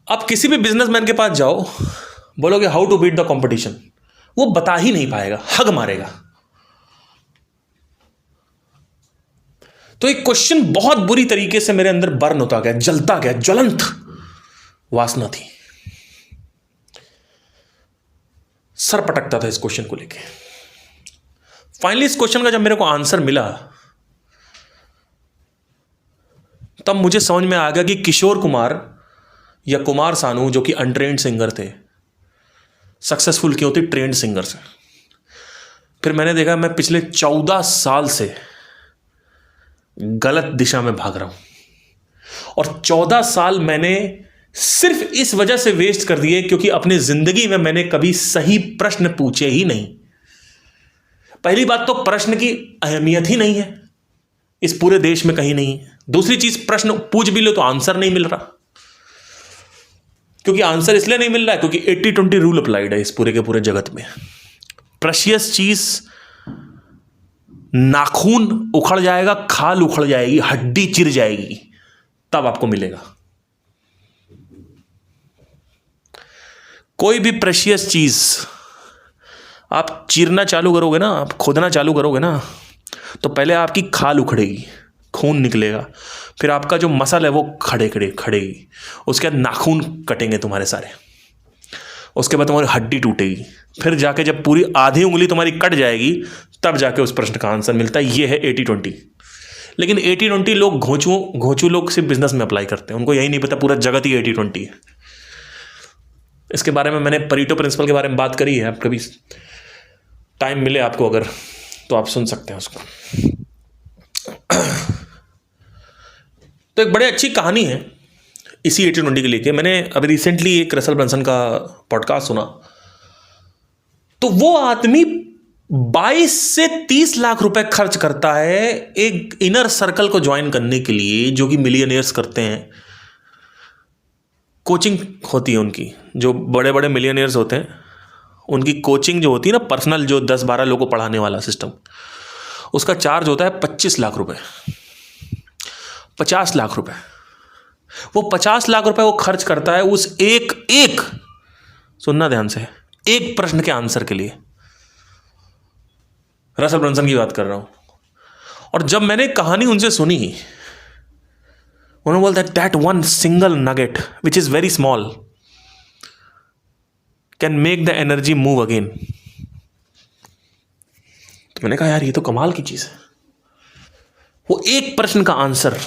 आप किसी भी बिजनेसमैन के पास जाओ, बोलोगे how to beat the competition, वो बता ही नहीं पाएगा, हग मारेगा। तो एक क्वेश्चन बहुत बुरी तरीके से मेरे अंदर बर्न होता गया, जलता गया, ज्वलंत वासना थी, सर पटकता था इस क्वेश्चन को लेके। फाइनली इस क्वेश्चन का जब मेरे को आंसर मिला, तब मुझे समझ में आ गया कि किशोर कुमार या कुमार सानू, जो कि अनट्रेंड सिंगर थे, सक्सेसफुल क्यों थे ट्रेंड सिंगर से। फिर मैंने देखा मैं पिछले 14 साल से गलत दिशा में भाग रहा हूं, और 14 साल मैंने सिर्फ इस वजह से वेस्ट कर दिए क्योंकि अपनी जिंदगी में मैंने कभी सही प्रश्न पूछे ही नहीं। पहली बात तो प्रश्न की अहमियत ही नहीं है इस पूरे देश में, कहीं नहीं है। दूसरी चीज, प्रश्न पूछ भी लो तो आंसर नहीं मिल रहा। क्योंकि आंसर इसलिए नहीं मिल रहा है क्योंकि 80-20 रूल अप्लाइड है इस पूरे के पूरे जगत में। प्रेशियस चीज, नाखून उखड़ जाएगा, खाल उखड़ जाएगी, हड्डी चिर जाएगी, तब आपको मिलेगा। कोई भी प्रेशियस चीज आप चीरना चालू करोगे ना, आप खोदना चालू करोगे ना, तो पहले आपकी खाल उखड़ेगी, खून निकलेगा, फिर आपका जो मसल है वो खड़ेगी, उसके बाद नाखून कटेंगे तुम्हारे सारे, उसके बाद तुम्हारी हड्डी टूटेगी, फिर जाके जब पूरी आधी उंगली तुम्हारी कट जाएगी तब जाके उस प्रश्न का आंसर मिलता है। ये है 80-20। लेकिन 80-20 लोग घोंचू लोग सिर्फ बिजनेस में अप्लाई करते हैं, उनको यही नहीं पता पूरा जगत ही 80-20 है। इसके बारे में मैंने परीटो प्रिंसिपल के बारे में बात करी है, आप कभी टाइम मिले आपको अगर तो आप सुन सकते हैं उसको। तो एक बड़ी अच्छी कहानी है इसी 80-20 के लिए। मैंने अभी रिसेंटली एक रसल ब्रंसन का पॉडकास्ट सुना, तो वो आदमी 22 से 30 लाख रुपए खर्च करता है एक इनर सर्कल को ज्वाइन करने के लिए, जो कि मिलियनियर्स करते हैं। कोचिंग होती है उनकी, जो बड़े बड़े मिलियनियर्स होते हैं उनकी कोचिंग जो होती है ना, पर्सनल, जो 10-12 लोगों को पढ़ाने वाला सिस्टम, उसका चार्ज होता है 25 लाख रुपए, 50 लाख रुपए। वो 50 लाख रुपए वो खर्च करता है उस एक सुनना ध्यान से, एक प्रश्न के आंसर के लिए। रसल ब्रंसन की बात कर रहा हूं। और जब मैंने कहानी उनसे सुनी, उन्होंने बोला that one single nugget which is very small can make the energy move again. तो मैंने कहा यार ये तो कमाल की चीज है, वो एक प्रश्न का आंसर।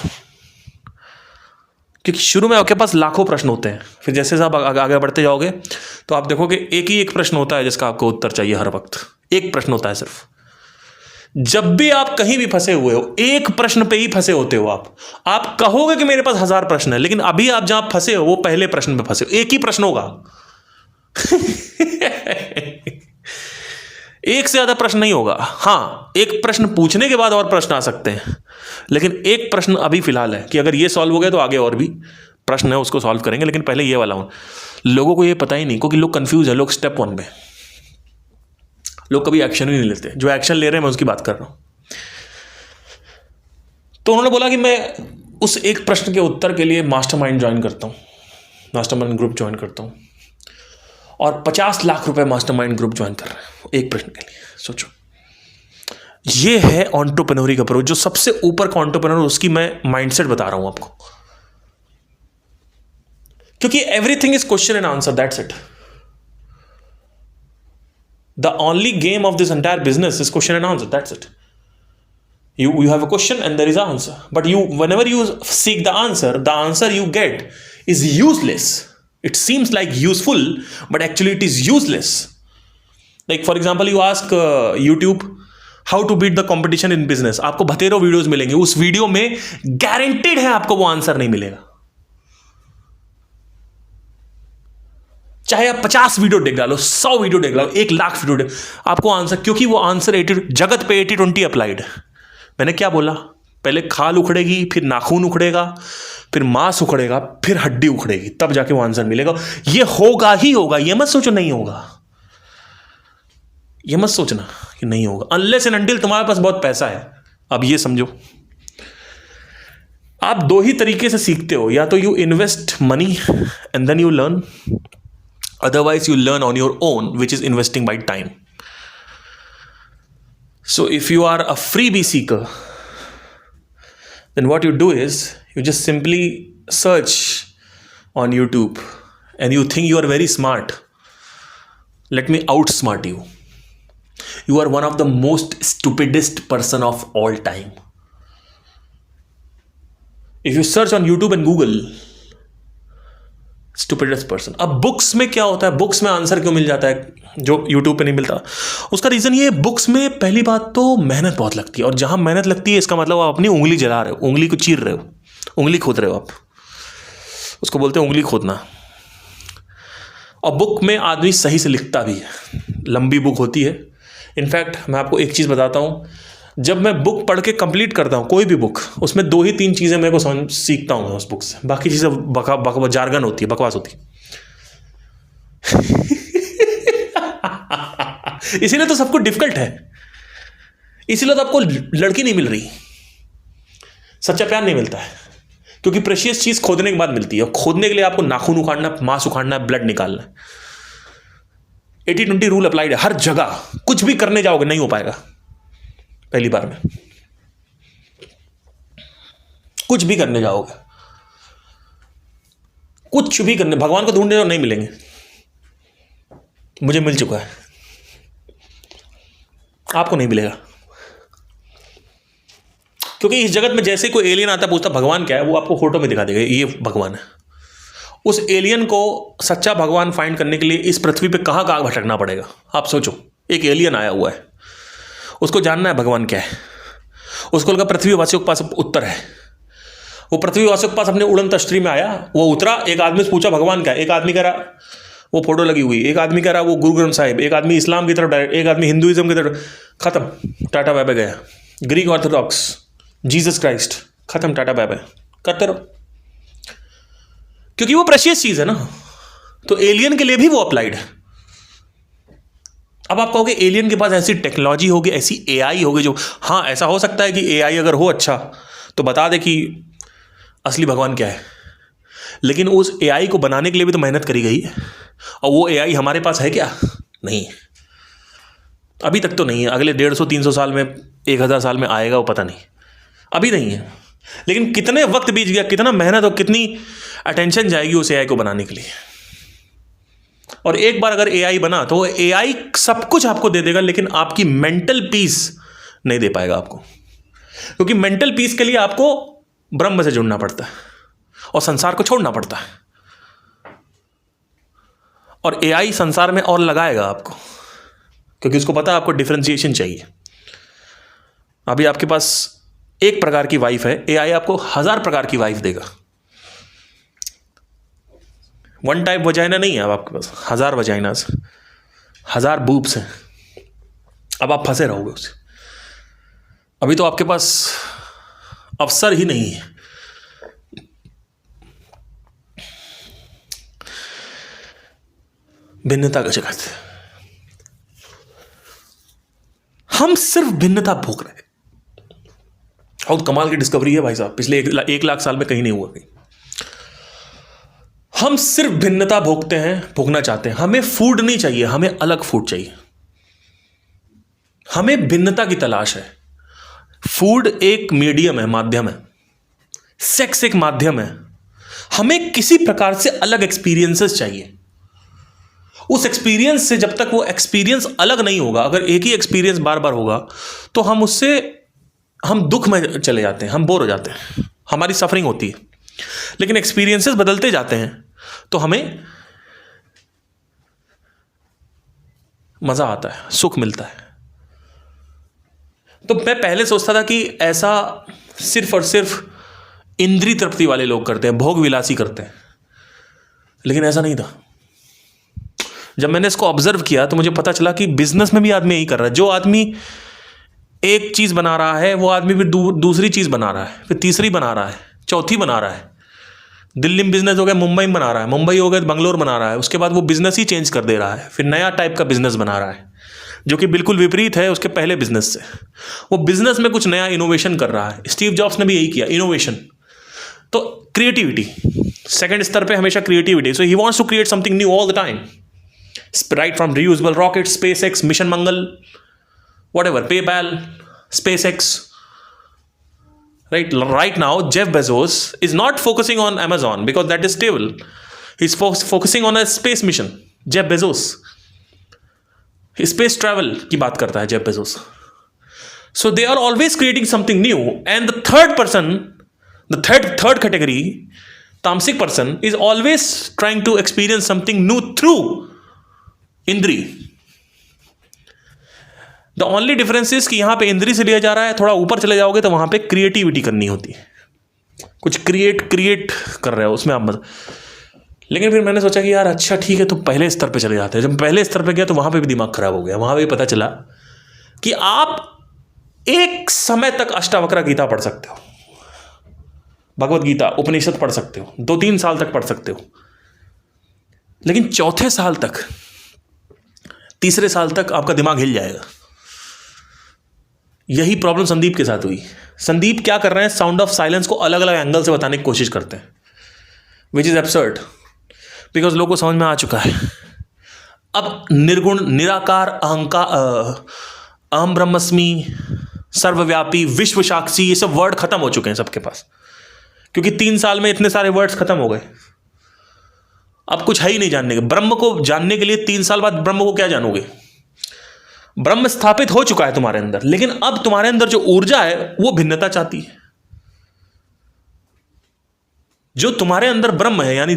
क्योंकि शुरू में आपके पास लाखों प्रश्न होते हैं, फिर जैसे आप आगे बढ़ते जाओगे तो आप देखोगे एक प्रश्न होता है जिसका आपको उत्तर चाहिए हर वक्त। एक प्रश्न होता है सिर्फ। जब भी आप कहीं भी फंसे हुए हो, एक प्रश्न पे ही फंसे होते हो आप कहोगे कि मेरे पास 1000 प्रश्न है, लेकिन अभी आप जहां फंसे हो वो पहले प्रश्न पे फंसे हो। एक ही प्रश्न होगा। एक से ज्यादा प्रश्न नहीं होगा। हां, एक प्रश्न पूछने के बाद और प्रश्न आ सकते हैं, लेकिन एक प्रश्न अभी फिलहाल है कि अगर ये सॉल्व हो गया तो आगे और भी प्रश्न है, उसको सॉल्व करेंगे, लेकिन पहले ये वाला हूं। लोगों को ये पता ही नहीं, क्योंकि लोग कंफ्यूज है। लोग स्टेप 1 में, लोग कभी एक्शन ही नहीं लेते। जो एक्शन ले रहे हैं मैं उसकी बात कर रहा हूं। तो उन्होंने बोला कि मैं उस एक प्रश्न के उत्तर के लिए मास्टरमाइंड ज्वाइन करता हूं, मास्टरमाइंड ग्रुप ज्वाइन करता हूं, और 50 लाख रुपए मास्टरमाइंड ग्रुप ज्वाइन कर रहे हैं एक प्रश्न के लिए। सोचो, ये है एंटरप्रेन्योरिंग अप्रोच। जो सबसे ऊपर का एंटरप्रेन्योर, उसकी मैं माइंडसेट बता रहा हूं आपको, क्योंकि everything is question and answer, that's it. The only game of this entire business is question and answer. That's it. You have a question and there is an answer. But whenever you seek the answer you get is useless. It seems like useful, but actually it is useless. Like for example, you ask YouTube how to beat the competition in business. आपको बतेरो videos मिलेंगे, उस video में guaranteed है आपको वो answer नहीं मिलेगा। चाहे आप 50 वीडियो देख डालो, 100 वीडियो देख डालो, 1 लाख वीडियो देख, आपको आंसर, क्योंकि वो आंसर जगत पे 80-20 अप्लाइड है। मैंने क्या बोला, पहले खाल उखड़ेगी, फिर नाखून उखड़ेगा, फिर मांस उखड़ेगा, फिर हड्डी उखड़ेगी, तब जाके वो आंसर मिलेगा। ये होगा ही होगा, ये मत सोचो नहीं होगा, ये मत सोचना कि नहीं होगा, अनलेस एंड अनटिल तुम्हारे पास बहुत पैसा है। अब ये समझो, आप 2 ही तरीके से सीखते हो, या तो you invest money and then you learn, otherwise you learn on your own, which is investing by time. So if you are a freebie seeker, then what you do is you just simply search on YouTube and you think you are very smart. Let me outsmart you. You are one of the most stupidest person of all time. If you search on YouTube and Google stupidest person. अब books में क्या होता है, books में answer क्यों मिल जाता है जो यूट्यूब पे नहीं मिलता? उसका रीज़न ये, बुक्स में पहली बात तो मेहनत बहुत लगती है, और जहाँ मेहनत लगती है इसका मतलब आप अपनी उंगली जला रहे हो, उंगली को चीर रहे हो, उंगली खोद रहे हो आप, उसको बोलते हैं उंगली खोदना। और बुक में आदमी सही से लिखता भी है, लंबी बुक होती है। इनफैक्ट मैं आपको एक चीज़ बताता हूँ, जब मैं बुक पढ़ के कंप्लीट करता हूँ कोई भी बुक, उसमें 2 ही 3 चीज़ें मेरे को सीखता हूँ मैं उस बुक से, बाकी चीज़ें जार्गन होती है, बकवास होती है। इसीलिए तो सब कुछ डिफिकल्ट है, इसीलिए तो आपको लड़की नहीं मिल रही, सच्चा प्यार नहीं मिलता है, क्योंकि प्रेशियस चीज खोदने के बाद मिलती है, और खोदने के लिए आपको नाखून उखाड़ना, मांस उखाड़ना, ब्लड निकालना है। 80-20 रूल अप्लाइड है हर जगह। कुछ भी करने जाओगे नहीं हो पाएगा पहली बार में, कुछ भी करने जाओगे, कुछ भी करने, भगवान को ढूंढने जाओ नहीं मिलेंगे। मुझे मिल चुका है, आपको नहीं मिलेगा, क्योंकि इस जगत में जैसे कोई एलियन आता पूछता भगवान क्या है, वो आपको फोटो में दिखा देगा ये भगवान है। उस एलियन को सच्चा भगवान फाइंड करने के लिए इस पृथ्वी पे कहाँ कहाँ भटकना पड़ेगा। आप सोचो, एक एलियन आया हुआ है, उसको जानना है भगवान क्या है, उसको लगा पृथ्वीवासियों के पास उत्तर है। वो पृथ्वीवासियों के पास अपने उड़न तश्तरी में आया, वो उतरा, एक आदमी से पूछा भगवान क्या है, एक आदमी कह रहा वो फोटो लगी हुई, एक आदमी कह रहा वो गुरु ग्रंथ साहिब, एक आदमी इस्लाम की तरफ डायरेक्ट, एक आदमी हिंदुइज्म की तरफ, खत्म, टाटा बाय बाय गया। ग्रीक ऑर्थोडॉक्स, जीसस क्राइस्ट, खत्म, टाटा बाय बाय, करते रहो, क्योंकि वो प्रेशियस चीज है ना। तो एलियन के लिए भी वो अप्लाइड है। अब आप कहोगे एलियन के पास ऐसी टेक्नोलॉजी होगी, ऐसी एआई होगी जो, हाँ ऐसा हो सकता है कि एआई अगर हो अच्छा तो बता दे कि असली भगवान क्या है, लेकिन उस एआई को बनाने के लिए भी तो मेहनत करी गई है, और वो एआई हमारे पास है क्या? नहीं, अभी तक तो नहीं है। अगले 150-300 साल में, 1000 साल में आएगा वो पता नहीं, अभी नहीं है। लेकिन कितने वक्त बीत गया, कितना मेहनत और कितनी अटेंशन जाएगी उस एआई को बनाने के लिए। और एक बार अगर एआई बना तो एआई सब कुछ आपको दे देगा, लेकिन आपकी मेंटल पीस नहीं दे पाएगा आपको, क्योंकि मेंटल पीस के लिए आपको ब्रह्म से जुड़ना पड़ता है और संसार को छोड़ना पड़ता है। और एआई संसार में और लगाएगा आपको, क्योंकि उसको पता है आपको डिफरेंशिएशन चाहिए। अभी आपके पास एक प्रकार की वाइफ है, एआई आपको 1000 प्रकार की वाइफ देगा। वन टाइप वजाइना नहीं है अब आपके पास, 1000 वजाइनास, 1000 बूब्स हैं। अब आप फंसे रहोगे उसे। अभी तो आपके पास अवसर ही नहीं है। भिन्नता का जगत, हम सिर्फ भिन्नता भोग रहे हैं। बहुत कमाल की डिस्कवरी है भाई साहब, पिछले 1 लाख साल में कहीं नहीं हुआ कहीं। हम सिर्फ भिन्नता भोगते हैं, भोगना चाहते हैं। हमें फूड नहीं चाहिए, हमें अलग फूड चाहिए। हमें भिन्नता की तलाश है। फूड एक मीडियम है, माध्यम है, सेक्स एक माध्यम है। हमें किसी प्रकार से अलग एक्सपीरियंसेस चाहिए। उस एक्सपीरियंस से, जब तक वो एक्सपीरियंस अलग नहीं होगा, अगर एक ही एक्सपीरियंस बार बार होगा तो हम दुख में चले जाते हैं, हम बोर हो जाते हैं, हमारी सफरिंग होती है। लेकिन एक्सपीरियंसेस बदलते जाते हैं तो हमें मजा आता है, सुख मिलता है। तो मैं पहले सोचता था कि ऐसा सिर्फ और सिर्फ इंद्रिय तृप्ति वाले लोग करते हैं, भोग विलासी करते हैं, लेकिन ऐसा नहीं था। जब मैंने इसको ऑब्जर्व किया तो मुझे पता चला कि बिजनेस में भी आदमी यही कर रहा है। जो आदमी एक चीज बना रहा है, वो आदमी फिर दूसरी चीज बना रहा है, फिर तीसरी बना रहा है, चौथी बना रहा है। दिल्ली में बिजनेस हो गया, मुंबई में बना रहा है, मुंबई हो गया बंगलोर बना रहा है, उसके बाद वो बिजनेस ही चेंज कर दे रहा है, फिर नया टाइप का बिजनेस बना रहा है, जो कि बिल्कुल विपरीत है उसके पहले बिजनेस से। वो बिजनेस में कुछ नया इनोवेशन कर रहा है। स्टीव जॉब्स ने भी यही किया, इनोवेशन। तो क्रिएटिविटी, सेकंड स्तर पे हमेशा creativity. So he wants to create something new all the time, right from reusable rocket, SpaceX, mission Mangal, whatever, PayPal, SpaceX. Right now, Jeff Bezos is not focusing on Amazon because that is stable. He's focusing on a space mission. Jeff Bezos, space travel की बात करता है Jeff Bezos. So they are always creating something new. And the third person, the third category, तामसिक person, is always trying to experience something new through इंद्री। The only difference is कि यहां पे इंद्री से लिया जा रहा है, थोड़ा ऊपर चले जाओगे तो वहां पे क्रिएटिविटी करनी होती है, कुछ क्रिएट कर रहे हो उसमें आप मत। लेकिन फिर मैंने सोचा कि यार अच्छा ठीक है, तो पहले स्तर पे चले जाते हैं। जब पहले स्तर पे गया तो वहां पे भी दिमाग खराब हो गया। वहां पे भी पता चला कि आप एक समय तक अष्टावक्र गीता पढ़ सकते हो, भगवत गीता, उपनिषद पढ़ सकते हो, 2-3 साल तक पढ़ सकते हो, लेकिन चौथे साल तक, तीसरे साल तक आपका दिमाग हिल जाएगा। यही प्रॉब्लम संदीप के साथ हुई। संदीप क्या कर रहे हैं, साउंड ऑफ साइलेंस को अलग अलग एंगल से बताने की कोशिश करते हैं, विच इज एब्सर्ड, बिकॉज लोगों को समझ में आ चुका है अब निर्गुण, निराकार, अहंकार, अहम ब्रह्मस्मि, सर्वव्यापी, विश्व साक्षी, ये सब वर्ड खत्म हो चुके हैं सबके पास, क्योंकि 3 साल में इतने सारे वर्ड्स खत्म हो गए। अब कुछ है ही नहीं जानने के। ब्रह्म को जानने के लिए 3 साल बाद ब्रह्म को क्या जानोगे? ब्रह्म स्थापित हो चुका है तुम्हारे अंदर, लेकिन अब तुम्हारे अंदर जो ऊर्जा है वो भिन्नता चाहती है। जो तुम्हारे अंदर ब्रह्म है, यानी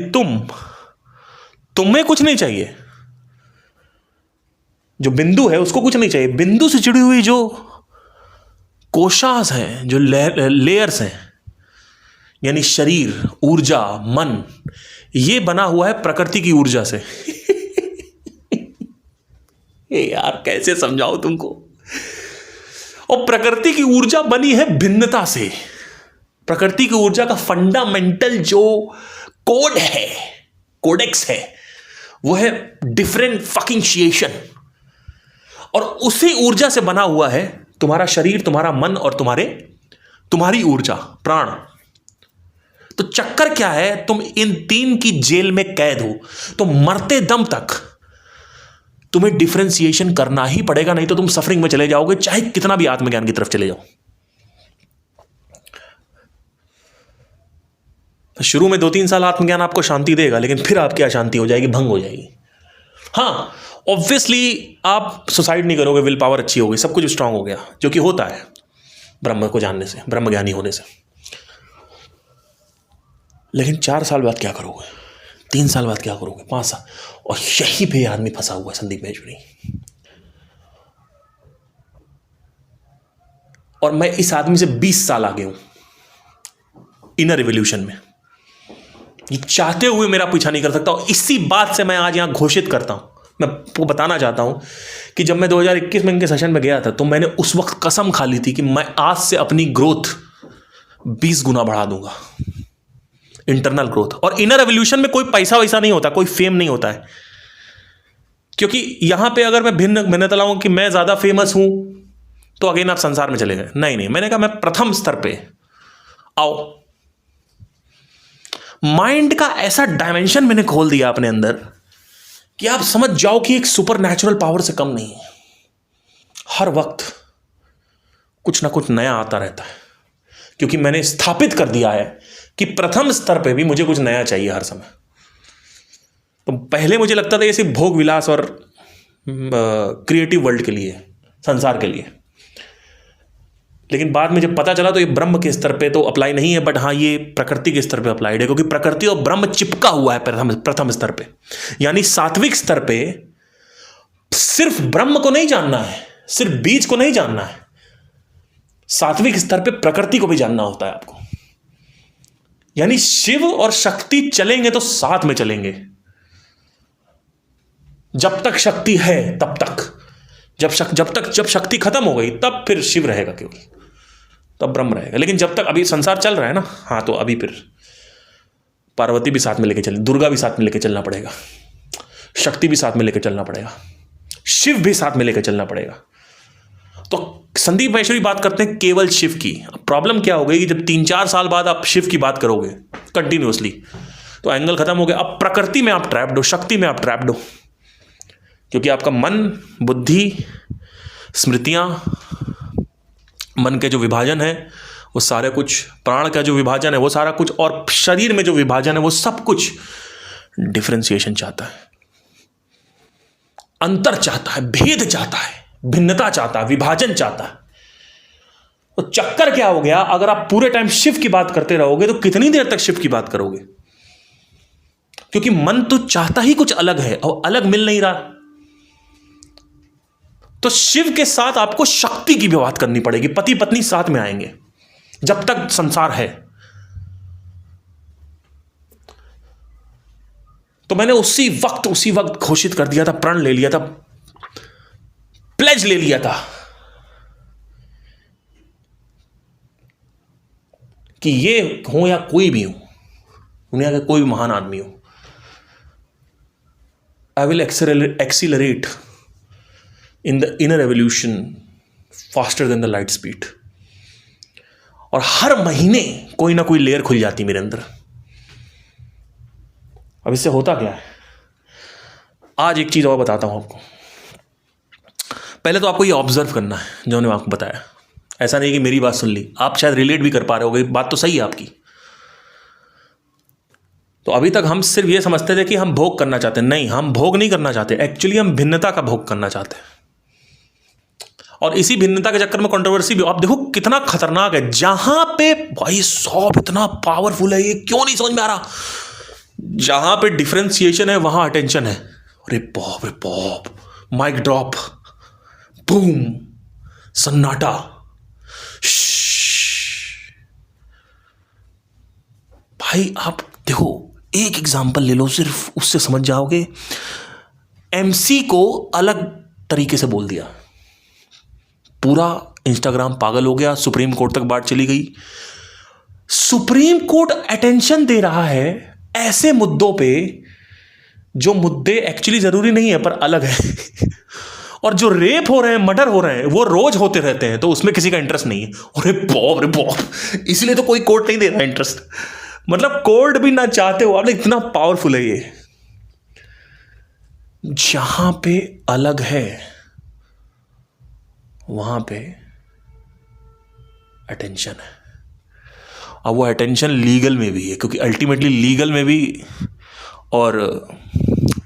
तुम्हें कुछ नहीं चाहिए। जो बिंदु है उसको कुछ नहीं चाहिए। बिंदु से जुड़ी हुई जो कोशास हैं, जो लेयर्स हैं, यानी शरीर, ऊर्जा, मन, ये बना हुआ है प्रकृति की ऊर्जा से। यार कैसे समझाओ तुमको। और प्रकृति की ऊर्जा बनी है भिन्नता से। प्रकृति की ऊर्जा का फंडामेंटल जो कोड है, कोडेक्स है, वो है डिफरेंट फकिंशिएशन। और उसी ऊर्जा से बना हुआ है तुम्हारा शरीर, तुम्हारा मन और तुम्हारी ऊर्जा, प्राण। तो चक्कर क्या है, तुम इन 3 की जेल में कैद हो, तो मरते दम तक तुम्हें डिफरेंशिएशन करना ही पड़ेगा, नहीं तो तुम सफरिंग में चले जाओगे, चाहे कितना भी आत्मज्ञान की तरफ चले जाओ। शुरू में 2-3 साल आत्मज्ञान आपको शांति देगा, लेकिन फिर आपकी अशांति हो जाएगी, भंग हो जाएगी। हाँ, ऑब्वियसली आप सुसाइड नहीं करोगे, विल पावर अच्छी होगी, सब कुछ स्ट्रांग हो गया, जो कि होता है ब्रह्म को जानने से, ब्रह्म ज्ञानी होने से। लेकिन 4 साल बाद क्या करोगे, 3 साल बाद क्या करोगे, 5 साल? और यहीं पे आदमी फंसा हुआ है, संदीप महेश्वरी। और मैं इस आदमी से 20 साल आगे हूं इनर रिवॉल्यूशन में। ये चाहते हुए मेरा पीछा नहीं कर सकता, और इसी बात से मैं आज यहां घोषित करता हूं। मैं आपको बताना चाहता हूं कि जब मैं 2021 में इनके सेशन में गया था, तो मैंने उस वक्त कसम खा ली थी कि मैं आज से अपनी ग्रोथ 20 गुना बढ़ा दूंगा, इंटरनल ग्रोथ। और इनर एवोल्यूशन में कोई पैसा वैसा नहीं होता, कोई फेम नहीं होता है। क्योंकि यहां पे अगर मैं भिन्नता लाऊं कि मैं ज्यादा फेमस हूं, तो अगेन आप संसार में चले गए। नहीं, मैंने कहा मैं प्रथम स्तर पे आओ। माइंड का ऐसा डायमेंशन मैंने खोल दिया अपने अंदर कि आप समझ जाओ कि एक सुपर नेचुरल पावर से कम नहीं है। हर वक्त कुछ ना कुछ नया आता रहता है, क्योंकि मैंने स्थापित कर दिया है कि प्रथम स्तर पे भी मुझे कुछ नया चाहिए हर समय। तो पहले मुझे लगता था ये सिर्फ भोग विलास और क्रिएटिव वर्ल्ड के लिए, संसार के लिए। लेकिन बाद में जब पता चला तो ये ब्रह्म के स्तर पे तो अप्लाई नहीं है, बट हाँ ये प्रकृति के स्तर पे अप्लाइड है, क्योंकि प्रकृति और ब्रह्म चिपका हुआ है प्रथम स्तर पे। यानी सात्विक स्तर पे सिर्फ ब्रह्म को नहीं जानना है, सिर्फ बीज को नहीं जानना है, सात्विक स्तर पे प्रकृति को भी जानना होता है आपको। यानी शिव और शक्ति चलेंगे तो साथ में चलेंगे। जब तक शक्ति है तब तक, जब शक्ति खत्म हो गई तब फिर शिव रहेगा केवल, तब ब्रह्म रहेगा। लेकिन जब तक अभी संसार चल रहा है ना, हाँ, तो अभी फिर पार्वती भी साथ में लेके चल, दुर्गा भी साथ में लेके चलना पड़ेगा, शक्ति भी साथ में लेके चलना पड़ेगा, शिव भी साथ में लेके चलना पड़ेगा। तो संदीप महेश्वरी बात करते हैं केवल शिव की। प्रॉब्लम क्या हो गई कि जब 3-4 साल बाद आप शिव की बात करोगे कंटिन्यूअसली, तो एंगल खत्म हो गया। अब प्रकृति में आप ट्रैप्ड हो, शक्ति में आप ट्रैप्ड हो, क्योंकि आपका मन, बुद्धि, स्मृतियां, मन के जो विभाजन है वो सारे कुछ, प्राण का जो विभाजन है वो सारा कुछ, और शरीर में जो विभाजन है वो सब कुछ डिफरेंशिएशन चाहता है, अंतर चाहता है, भेद चाहता है, भिन्नता चाहता है, विभाजन चाहता है। तो चक्कर क्या हो गया, अगर आप पूरे टाइम शिव की बात करते रहोगे तो कितनी देर तक शिव की बात करोगे? क्योंकि मन तो चाहता ही कुछ अलग है और अलग मिल नहीं रहा। तो शिव के साथ आपको शक्ति की भी बात करनी पड़ेगी, पति पत्नी साथ में आएंगे जब तक संसार है। तो मैंने उसी वक्त घोषित कर दिया था, प्रण ले लिया था, प्लेज ले लिया था कि ये हो या कोई भी हो, दुनिया का कोई भी महान आदमी हो, I will accelerate in the inner evolution faster than the light speed. और हर महीने कोई ना कोई लेयर खुल जाती मेरे अंदर. अब इससे होता क्या है, आज एक चीज और बताता हूं आपको. पहले तो आपको ये ऑब्जर्व करना है जो मैंने आपको बताया. ऐसा नहीं कि मेरी बात सुन ली, आप शायद रिलेट भी कर पा रहे होगे, बात तो सही है आपकी. तो अभी तक हम सिर्फ ये समझते थे कि हम भोग करना चाहते हैं. नहीं, हम भोग नहीं करना चाहते, एक्चुअली हम भिन्नता का भोग करना चाहते हैं. और इसी भिन्नता के चक्कर में कंट्रोवर्सी भी. आप देखो कितना खतरनाक है. जहां पे भाई सॉफ्ट इतना पावरफुल है, ये क्यों नहीं समझ में आ रहा. जहां पे डिफरेंशिएशन है वहां अटेंशन है. अरे बाप रे बाप, माइक ड्रॉप, बूम, सन्नाटा. भाई आप देखो, एक एग्जांपल ले लो, सिर्फ उससे समझ जाओगे. एमसी को अलग तरीके से बोल दिया, पूरा इंस्टाग्राम पागल हो गया, सुप्रीम कोर्ट तक बात चली गई. सुप्रीम कोर्ट अटेंशन दे रहा है ऐसे मुद्दों पे जो मुद्दे एक्चुअली जरूरी नहीं है पर अलग है. और जो रेप हो रहे हैं, मर्डर हो रहे हैं, वो रोज होते रहते हैं, तो उसमें किसी का इंटरेस्ट नहीं है. अरे बाप रे बाप, इसलिए तो कोई कोर्ट नहीं दे रहा इंटरेस्ट. मतलब कोर्ट भी ना चाहते हो आप, इतना पावरफुल है ये. जहां पे अलग है वहां पे अटेंशन है. अब वो अटेंशन लीगल में भी है, क्योंकि अल्टीमेटली लीगल में भी और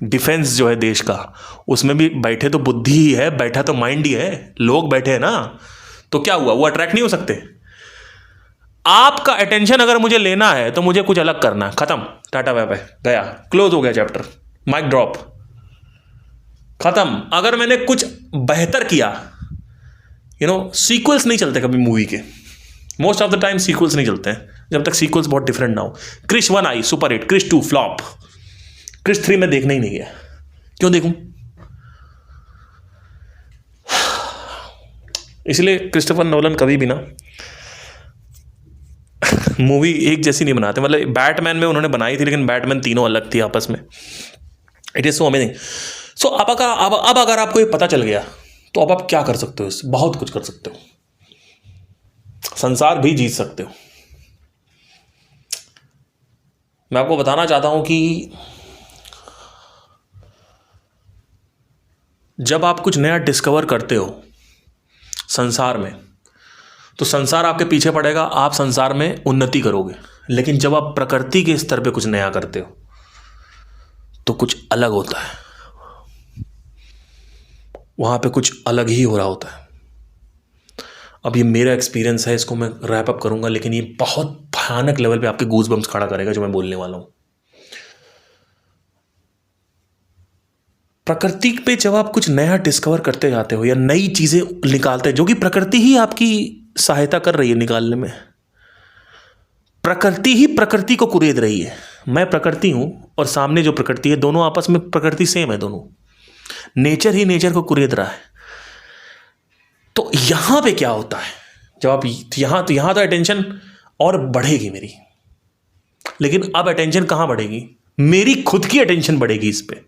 डिफेंस जो है देश का, उसमें भी बैठे तो बुद्धि ही है, बैठा तो माइंड ही है, लोग बैठे हैं ना. तो क्या हुआ, वो अट्रैक्ट नहीं हो सकते. आपका अटेंशन अगर मुझे लेना है तो मुझे कुछ अलग करना है. खत्म, टाटा बाय बाय, गया, क्लोज हो गया चैप्टर, माइक ड्रॉप, खत्म. अगर मैंने कुछ बेहतर किया, सीक्वल्स नहीं चलते कभी मूवी के. Most of the time sequels नहीं चलते हैं जब तक सीक्वल्स बहुत डिफरेंट ना हो. क्रिश 1 आई super hit, Krrish 2 flop, Krrish 3 में देखना ही नहीं गया. क्यों देखूं. इसलिए क्रिस्टोफर नोलन कभी भी ना मूवी एक जैसी नहीं बनाते. मतलब बैटमैन में उन्होंने बनाई थी, लेकिन बैटमैन तीनों अलग थी आपस में. It is so amazing. So अब अगर आपको ये पता चल गया तो अब आप क्या कर सकते हो. बहुत कुछ कर सकते हो, संसार भी जीत सकते हो. मैं आपको बताना चाहता हूं कि जब आप कुछ नया डिस्कवर करते हो संसार में, तो संसार आपके पीछे पड़ेगा, आप संसार में उन्नति करोगे. लेकिन जब आप प्रकृति के स्तर पे कुछ नया करते हो तो कुछ अलग होता है, वहां पे कुछ अलग ही हो रहा होता है. अब ये मेरा एक्सपीरियंस है, इसको मैं रैप अप करूंगा, लेकिन ये बहुत भयानक लेवल पे आपके गूज बम्स खड़ा करेगा जो मैं बोलने वाला हूं. प्रकृति पे जब आप कुछ नया डिस्कवर करते जाते हो या नई चीजें निकालते हैं, जो कि प्रकृति ही आपकी सहायता कर रही है निकालने में, प्रकृति ही प्रकृति को कुरेद रही है. मैं प्रकृति हूं और सामने जो प्रकृति है, दोनों आपस में प्रकृति सेम है. दोनों नेचर ही नेचर को कुरेद रहा है. तो यहां पे क्या होता है, जब आप यहां तो अटेंशन और बढ़ेगी मेरी. लेकिन अब अटेंशन कहां बढ़ेगी, मेरी खुद की अटेंशन बढ़ेगी इस पे,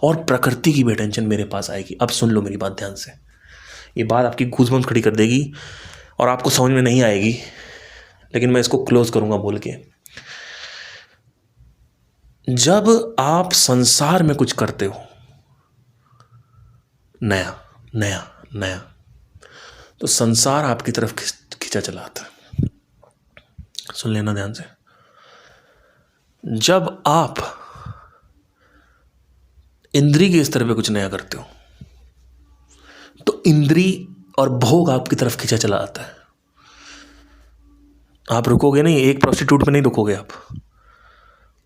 और प्रकृति की भी अटेंशन मेरे पास आएगी. अब सुन लो मेरी बात ध्यान से, ये बात आपकी गूज़बम्स खड़ी कर देगी और आपको समझ में नहीं आएगी, लेकिन मैं इसको क्लोज करूंगा बोल के. जब आप संसार में कुछ करते हो नया नया नया, तो संसार आपकी तरफ खींचा चला आता है. सुन लेना ध्यान से. जब आप इंद्री के स्तर पे कुछ नया करते हो तो इंद्री और भोग आपकी तरफ खींचा चला आता है. आप रुकोगे नहीं, एक प्रोस्टिट्यूट पे नहीं रुकोगे आप,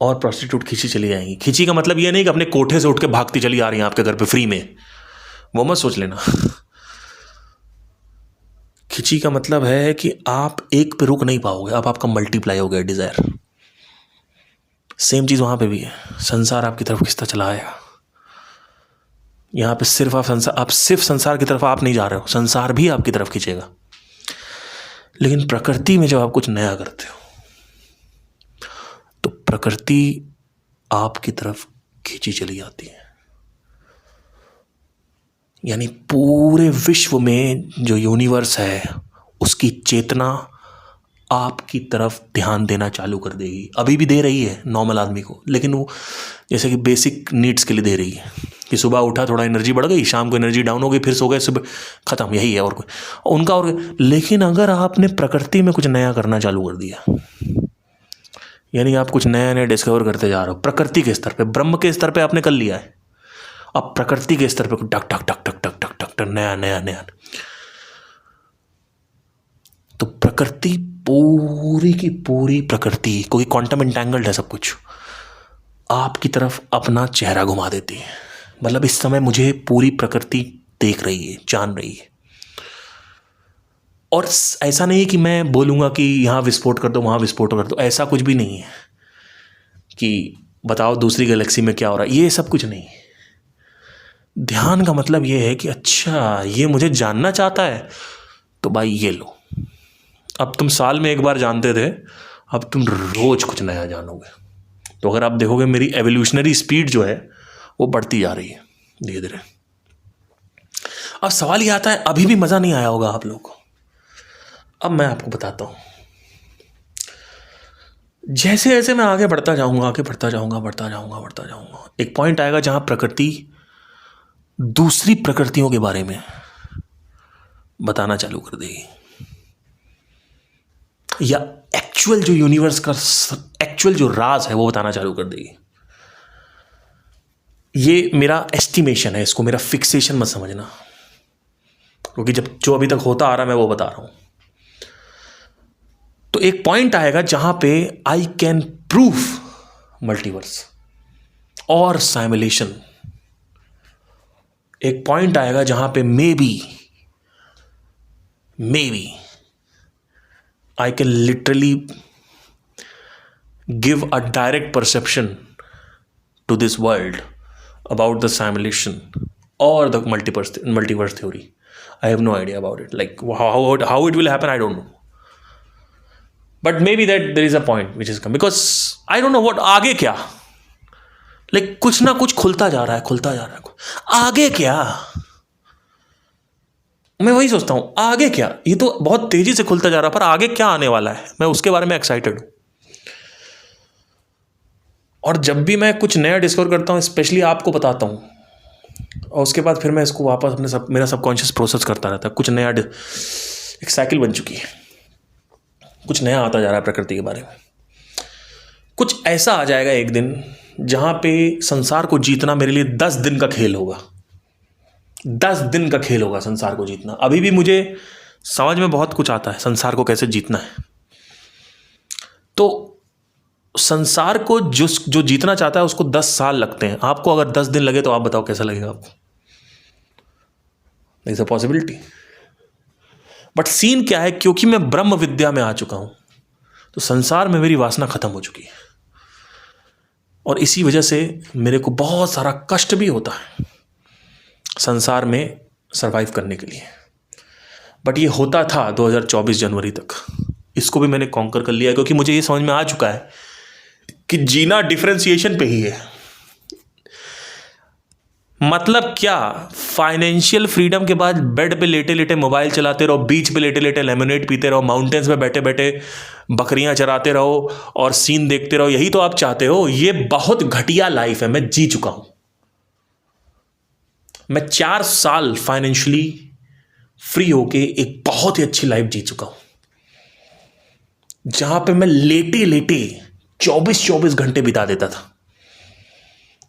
और प्रोस्टिट्यूट खींची चली जाएंगी. खींची का मतलब ये नहीं कि अपने कोठे से उठ के भागती चली आ रही हैं आपके घर पे फ्री में, वो मत सोच लेना. खिंची का मतलब है कि आप एक पे रुक नहीं पाओगे, अब आपका मल्टीप्लाई हो गया डिजायर. सेम चीज वहां पे भी है, संसार आपकी तरफ खिंचता चला आएगा. यहां पे सिर्फ आप सिर्फ संसार की तरफ आप नहीं जा रहे हो, संसार भी आपकी तरफ खींचेगा. लेकिन प्रकृति में जब आप कुछ नया करते हो तो प्रकृति आपकी तरफ खींची चली जाती है. यानी पूरे विश्व में जो यूनिवर्स है उसकी चेतना आपकी तरफ ध्यान देना चालू कर देगी। अभी भी दे रही है नॉर्मल आदमी को, लेकिन वो जैसे कि बेसिक नीड्स के लिए दे रही है कि सुबह उठा थोड़ा एनर्जी बढ़ गई, शाम को एनर्जी डाउन हो गई, फिर सो गए, सुबह खत्म, यही है और कोई उनका और। लेकिन अगर आपने प्रकृति में कुछ नया करना चालू कर दिया, यानी आप कुछ नया नया डिस्कवर करते जा रहे हो प्रकृति के स्तर पे, ब्रह्म के स्तर पे आपने कर लिया है, अब प्रकृति के स्तर पे टक टक टक टक टक टक टक नया नया नया, तो प्रकृति पूरी की पूरी प्रकृति, कोई क्वांटम इंटैंगल्ड है सब कुछ, आपकी तरफ अपना चेहरा घुमा देती है। मतलब इस समय मुझे पूरी प्रकृति देख रही है, जान रही है। और ऐसा नहीं है कि मैं बोलूँगा कि यहाँ विस्फोट कर दो, वहाँ विस्फोट कर दो, ऐसा कुछ भी नहीं है कि बताओ दूसरी गैलेक्सी में क्या हो रहा है, ये सब कुछ नहीं। ध्यान का मतलब ये है कि अच्छा ये मुझे जानना चाहता है, तो भाई ये लो, अब तुम साल में एक बार जानते थे, अब तुम रोज कुछ नया जानोगे। तो अगर आप देखोगे मेरी एवोल्यूशनरी स्पीड जो है वो बढ़ती जा रही है धीरे धीरे। अब सवाल ये आता है, अभी भी मज़ा नहीं आया होगा आप लोगों को, अब मैं आपको बताता हूँ। जैसे जैसे मैं आगे बढ़ता जाऊँगा, आगे बढ़ता जाऊँगा, बढ़ता जाऊँगा, बढ़ता जाऊँगा, एक पॉइंट आएगा जहाँ प्रकृति दूसरी प्रकृतियों के बारे में बताना चालू कर देगी, या एक्चुअल जो यूनिवर्स का एक्चुअल जो राज है वो बताना चालू कर देगी। ये मेरा एस्टिमेशन है, इसको मेरा फिक्सेशन मत समझना, क्योंकि जब जो अभी तक होता आ रहा मैं वो बता रहा हूं। तो एक पॉइंट आएगा जहां पे आई कैन प्रूव मल्टीवर्स और साइमुलेशन। एक पॉइंट आएगा जहां पे may be I can literally give a direct perception to this world about the simulation or the multiverse theory. I have no idea about it. Like how it will happen, I don't know. But maybe that there is a point which is come, because I don't know what आगे क्या, like कुछ ना कुछ खुलता जा रहा है, आगे क्या, मैं वही सोचता हूं आगे क्या। ये तो बहुत तेजी से खुलता जा रहा है, पर आगे क्या आने वाला है, मैं उसके बारे में एक्साइटेड हूं। और जब भी मैं कुछ नया डिस्कवर करता हूं, स्पेशली आपको बताता हूं, और उसके बाद फिर मैं इसको वापस अपने मेरा सबकॉन्शियस प्रोसेस करता रहता है। कुछ नया, एक साइकिल बन चुकी है, कुछ नया आता जा रहा है प्रकृति के बारे में। कुछ ऐसा आ जाएगा एक दिन जहां पे संसार को जीतना मेरे लिए 10 दिन का खेल होगा। 10 दिन का खेल होगा संसार को जीतना। अभी भी मुझे समझ में बहुत कुछ आता है संसार को कैसे जीतना है। तो संसार को जो जीतना चाहता है उसको 10 साल लगते हैं। आपको अगर 10 दिन लगे तो आप बताओ कैसा लगेगा आपको? It's a possibility. But scene क्या है, क्योंकि मैं ब्रह्म विद्या में आ चुका हूं तो संसार में मेरी वासना खत्म हो चुकी है, और इसी वजह से मेरे को बहुत सारा कष्ट भी होता है संसार में सरवाइव करने के लिए। बट ये होता था 2024 जनवरी तक। इसको भी मैंने कॉन्कर कर लिया, क्योंकि मुझे ये समझ में आ चुका है कि जीना डिफरेंशिएशन पे ही है। मतलब क्या, फाइनेंशियल फ्रीडम के बाद बेड पे लेटे लेटे मोबाइल चलाते रहो, बीच पे लेटे लेटे लेमनेड पीते रहो, माउंटेन्स पे बैठे बैठे बकरियां चराते रहो और सीन देखते रहो, यही तो आप चाहते हो? ये बहुत घटिया लाइफ है, मैं जी चुका हूं। मैं 4 साल फाइनेंशियली फ्री होके एक बहुत ही अच्छी लाइफ जी चुका हूं, जहां पे मैं लेटे लेटे 24 घंटे बिता देता था।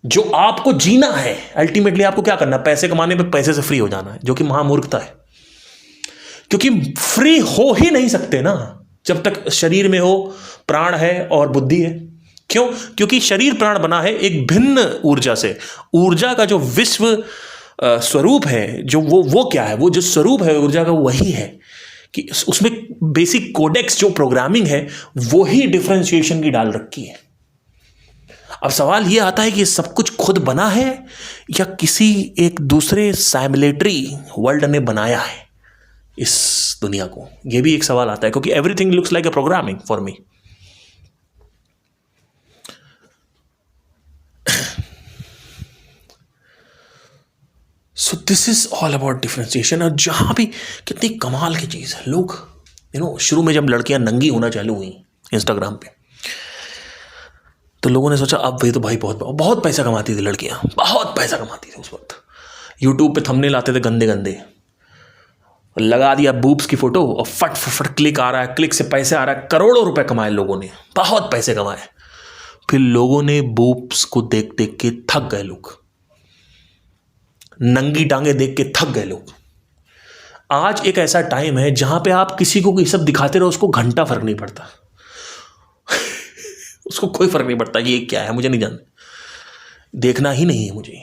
जो आपको जीना है, अल्टीमेटली आपको क्या करना है? पैसे कमाने पे पैसे से फ्री हो जाना है, जो कि महामूर्खता है। क्योंकि फ्री हो ही नहीं सकते ना जब तक शरीर में हो, प्राण है और बुद्धि है। क्यों? क्योंकि शरीर प्राण बना है एक भिन्न ऊर्जा से। ऊर्जा का जो विश्व स्वरूप है, जो वो क्या है, वो जो स्वरूप है ऊर्जा का वही है कि उसमें बेसिक कोडेक्स जो प्रोग्रामिंग है वो ही डिफरेंशिएशन की डाल रखी है। अब सवाल ये आता है कि सब कुछ खुद बना है या किसी एक दूसरे साइमुलेटरी वर्ल्ड ने बनाया है इस दुनिया को? ये भी एक सवाल आता है, क्योंकि everything looks like a programming for me. So this is all about differentiation. और जहाँ भी कितनी कमाल की चीज़ है, लोग शुरू में जब लड़कियां नंगी होना चालू हुई इंस्टाग्राम पे, तो लोगों ने सोचा अब ये तो भाई बहुत बहुत पैसा कमाती थी लड़कियां, बहुत पैसा कमाती थी उस वक्त। यूट्यूब पे थंबनेल आते थे गंदे गंदे, लगा दिया बूब्स की फोटो और फट फट फट क्लिक आ रहा है, क्लिक से पैसे आ रहा है, करोड़ों रुपए कमाए लोगों ने, बहुत पैसे कमाए। फिर लोगों ने बूब्स को देख देख के थक गए, लोग नंगी टांगे देख के थक गए लोग। आज एक ऐसा टाइम है जहां पे आप किसी को ये सब दिखाते रहो, उसको घंटा फर्क नहीं पड़ता उसको कोई फर्क नहीं पड़ता ये क्या है, मुझे नहीं जानना, देखना ही नहीं है मुझे।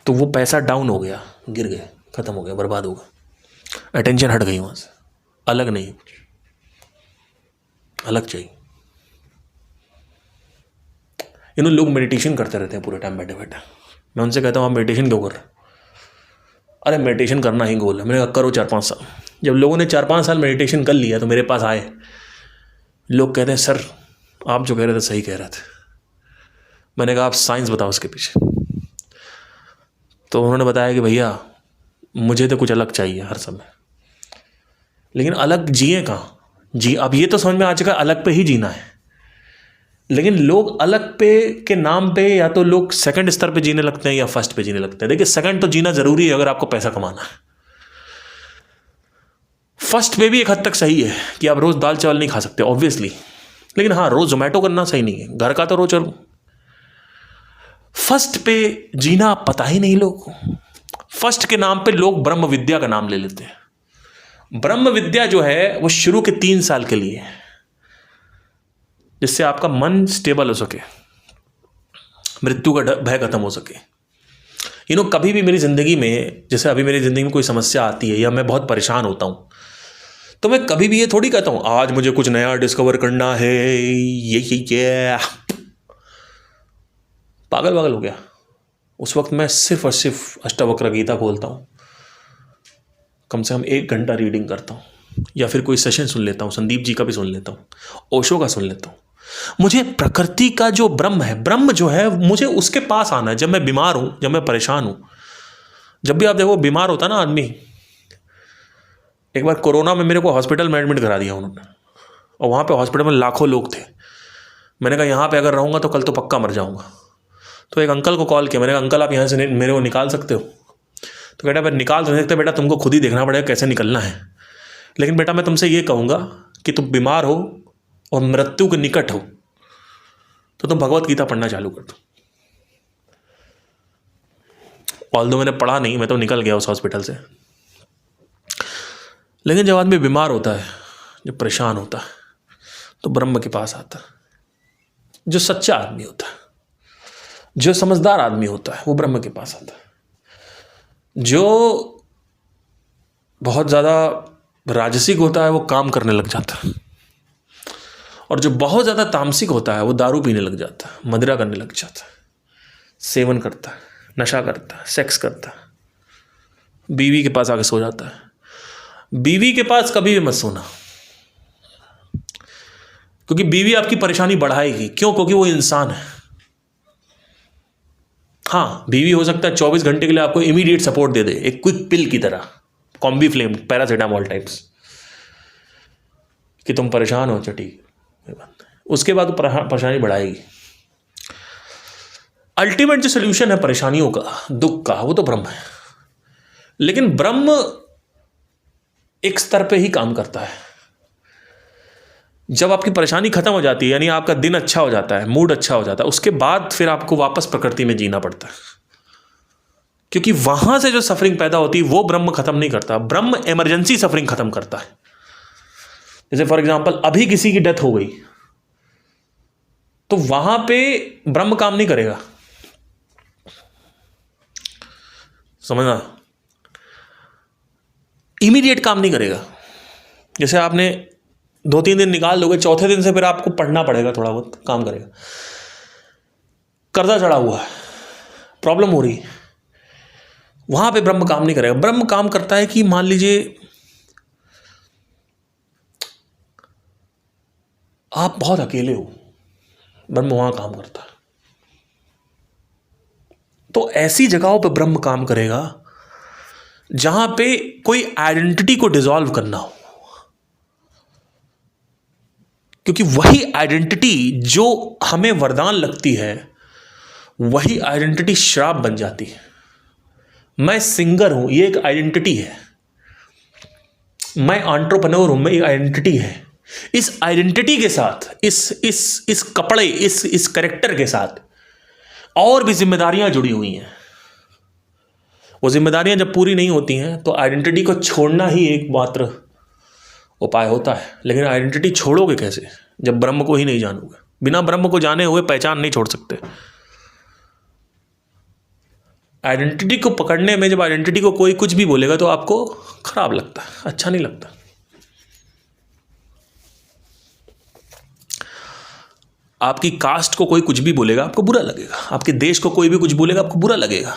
तो वो पैसा डाउन हो गया, गिर गए, खत्म हो गया, बर्बाद हो गया, अटेंशन हट गई वहां से। अलग नहीं, कुछ अलग चाहिए। लोग मेडिटेशन करते रहते हैं पूरे टाइम बैठे बैठे। मैं उनसे कहता हूँ आप मेडिटेशन क्यों कर रहे? अरे मेडिटेशन करना ही गोल है। मैंने कहा करो 4-5 साल। जब लोगों ने 4-5 साल मेडिटेशन कर लिया तो मेरे पास आए लोग, कहते हैं सर आप जो कह रहे थे सही कह रहे थे। मैंने कहा आप साइंस बताओ उसके पीछे। तो उन्होंने बताया कि भैया मुझे तो कुछ अलग चाहिए हर समय, लेकिन अलग जिए कहाँ जी। अब ये तो समझ में आ चुका अलग पे ही जीना है, लेकिन लोग अलग पे के नाम पे या तो लोग सेकंड स्तर पे जीने लगते हैं या फर्स्ट पे जीने लगते हैं। देखिए सेकंड तो जीना जरूरी है अगर आपको पैसा कमाना है। फर्स्ट पे भी एक हद तक सही है कि आप रोज दाल चावल नहीं खा सकते ऑब्वियसली, लेकिन हाँ रोज जोमेटो करना सही नहीं है, घर का तो रोज। फर्स्ट पे जीना पता ही नहीं लोग। फर्स्ट के नाम पे लोग ब्रह्म विद्या का नाम ले लेते हैं। ब्रह्म विद्या जो है वो शुरू के 3 साल के लिए है, जिससे आपका मन स्टेबल हो सके, मृत्यु का भय खत्म हो सके। कभी भी मेरी ज़िंदगी में, जैसे अभी मेरी ज़िंदगी में कोई समस्या आती है या मैं बहुत परेशान होता हूँ, तो मैं कभी भी ये थोड़ी कहता हूँ आज मुझे कुछ नया डिस्कवर करना है, ये पागल पागल हो गया। उस वक्त मैं सिर्फ और सिर्फ अष्टावक्र गीता खोलता हूँ, कम से कम 1 घंटा रीडिंग करता हूँ, या फिर कोई सेशन सुन लेता हूँ, संदीप जी का भी सुन लेता हूँ, ओशो का सुन लेता हूँ। मुझे प्रकृति का जो ब्रह्म है, ब्रह्म जो है, मुझे उसके पास आना है। जब मैं बीमार हूं, जब मैं परेशान हूं, जब भी आप देखो बीमार होता ना आदमी। एक बार कोरोना में मेरे को हॉस्पिटल में एडमिट करा दिया उन्होंने, और वहां पे हॉस्पिटल में लाखों लोग थे। मैंने कहा यहां पे अगर रहूंगा तो कल तो पक्का मर जाऊंगा। तो एक अंकल को कॉल किया, मैंने कहा अंकल आप यहां से मेरे को निकाल सकते हो? तो कहता मैं निकाल तो नहीं सकते बेटा, तुमको खुद ही देखना पड़ेगा कैसे निकलना है। लेकिन बेटा मैं तुमसे ये कहूंगा कि तुम बीमार हो और मृत्यु के निकट हो तो तुम भगवत गीता पढ़ना चालू कर दो। ऑल्दो मैंने पढ़ा नहीं, मैं तो निकल गया उस हॉस्पिटल से। लेकिन जब आदमी बीमार होता है, जब परेशान होता है, तो ब्रह्म के पास आता है। जो सच्चा आदमी होता है, जो समझदार आदमी होता है, वो ब्रह्म के पास आता है। जो बहुत ज़्यादा राजसिक होता है वो काम करने लग जाता है, और जो बहुत ज़्यादा तामसिक होता है वो दारू पीने लग जाता है, मदिरा करने लग जाता है, सेवन करता है, नशा करता है, सेक्स करता है, बीवी के पास आके सो जाता है। बीवी के पास कभी भी मत सोना, क्योंकि बीवी आपकी परेशानी बढ़ाएगी। क्यों? क्योंकि वो इंसान है। हाँ, बीवी हो सकता है 24 घंटे के लिए आपको इमीडिएट सपोर्ट दे दे, एक क्विक पिल की तरह, कॉम्बी फ्लेम, पैरासिटामोल टाइप्स, कि तुम परेशान हो, अच्छा ठीक है, उसके बाद परेशानी बढ़ाएगी। अल्टीमेट जो सोल्यूशन है परेशानियों का, दुख का, वो तो ब्रह्म है। लेकिन ब्रह्म एक स्तर पे ही काम करता है। जब आपकी परेशानी खत्म हो जाती है, यानी आपका दिन अच्छा हो जाता है, मूड अच्छा हो जाता है, उसके बाद फिर आपको वापस प्रकृति में जीना पड़ता है, क्योंकि वहां से जो सफरिंग पैदा होती है वो ब्रह्म खत्म नहीं करता। ब्रह्म इमरजेंसी सफरिंग खत्म करता है। जैसे फॉर एग्जांपल अभी किसी की डेथ हो गई, तो वहां पे ब्रह्म काम नहीं करेगा, समझना, इमीडिएट काम नहीं करेगा। जैसे आपने 2-3 दिन निकाल दोगे, चौथे दिन से फिर आपको पढ़ना पड़ेगा, थोड़ा बहुत काम करेगा। कर्जा चढ़ा हुआ है, प्रॉब्लम हो रही है, वहां पे ब्रह्म काम नहीं करेगा। ब्रह्म काम करता है कि मान लीजिए आप बहुत अकेले हो, ब्रह्म वहां काम करता है। तो ऐसी जगहों पे ब्रह्म काम करेगा जहां पे कोई आइडेंटिटी को डिसॉल्व करना हो, क्योंकि वही आइडेंटिटी जो हमें वरदान लगती है वही आइडेंटिटी श्राप बन जाती है। मैं सिंगर हूं, ये एक आइडेंटिटी है। मैं एंटरप्रेन्योर हूं, मैं एक आइडेंटिटी है। इस आइडेंटिटी के साथ, इस कपड़े, इस कैरेक्टर के साथ और भी जिम्मेदारियां जुड़ी हुई हैं। वो जिम्मेदारियां जब पूरी नहीं होती हैं तो आइडेंटिटी को छोड़ना ही एकमात्र उपाय होता है। लेकिन आइडेंटिटी छोड़ोगे कैसे जब ब्रह्म को ही नहीं जानोगे? बिना ब्रह्म को जाने हुए पहचान नहीं छोड़ सकते। आइडेंटिटी को पकड़ने में, जब आइडेंटिटी को कोई कुछ भी बोलेगा तो आपको खराब लगता है, अच्छा नहीं लगता। आपकी कास्ट को कोई कुछ भी बोलेगा आपको बुरा लगेगा, आपके देश को कोई भी कुछ बोलेगा आपको बुरा लगेगा।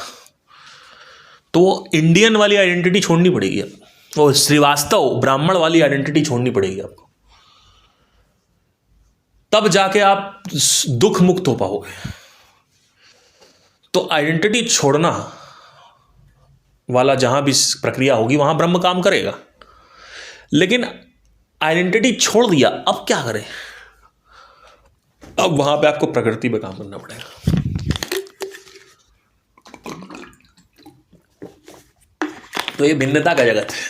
तो इंडियन वाली आइडेंटिटी छोड़नी पड़ेगी आपको, वो श्रीवास्तव ब्राह्मण वाली आइडेंटिटी छोड़नी पड़ेगी आपको, तब जाके आप दुख मुक्त हो पाओगे। तो आइडेंटिटी छोड़ना वाला जहां भी प्रक्रिया होगी वहां ब्रह्म काम करेगा। लेकिन आइडेंटिटी छोड़ दिया, अब क्या करें? अब वहां पे आपको प्रकृति पे काम करना पड़ेगा। तो ये भिन्नता का जगत है।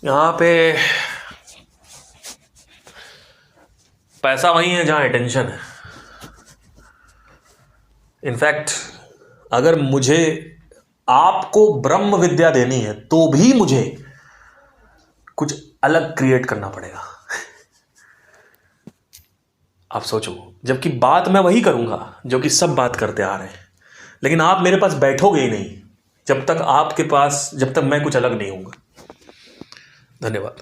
यहां पे पैसा वही है जहां अटेंशन है। इनफैक्ट अगर मुझे आपको ब्रह्म विद्या देनी है तो भी मुझे कुछ अलग क्रिएट करना पड़ेगा। आप सोचो, जबकि बात मैं वही करूंगा जो कि सब बात करते आ रहे हैं, लेकिन आप मेरे पास बैठोगे ही नहीं जब तक मैं कुछ अलग नहीं होऊंगा। धन्यवाद।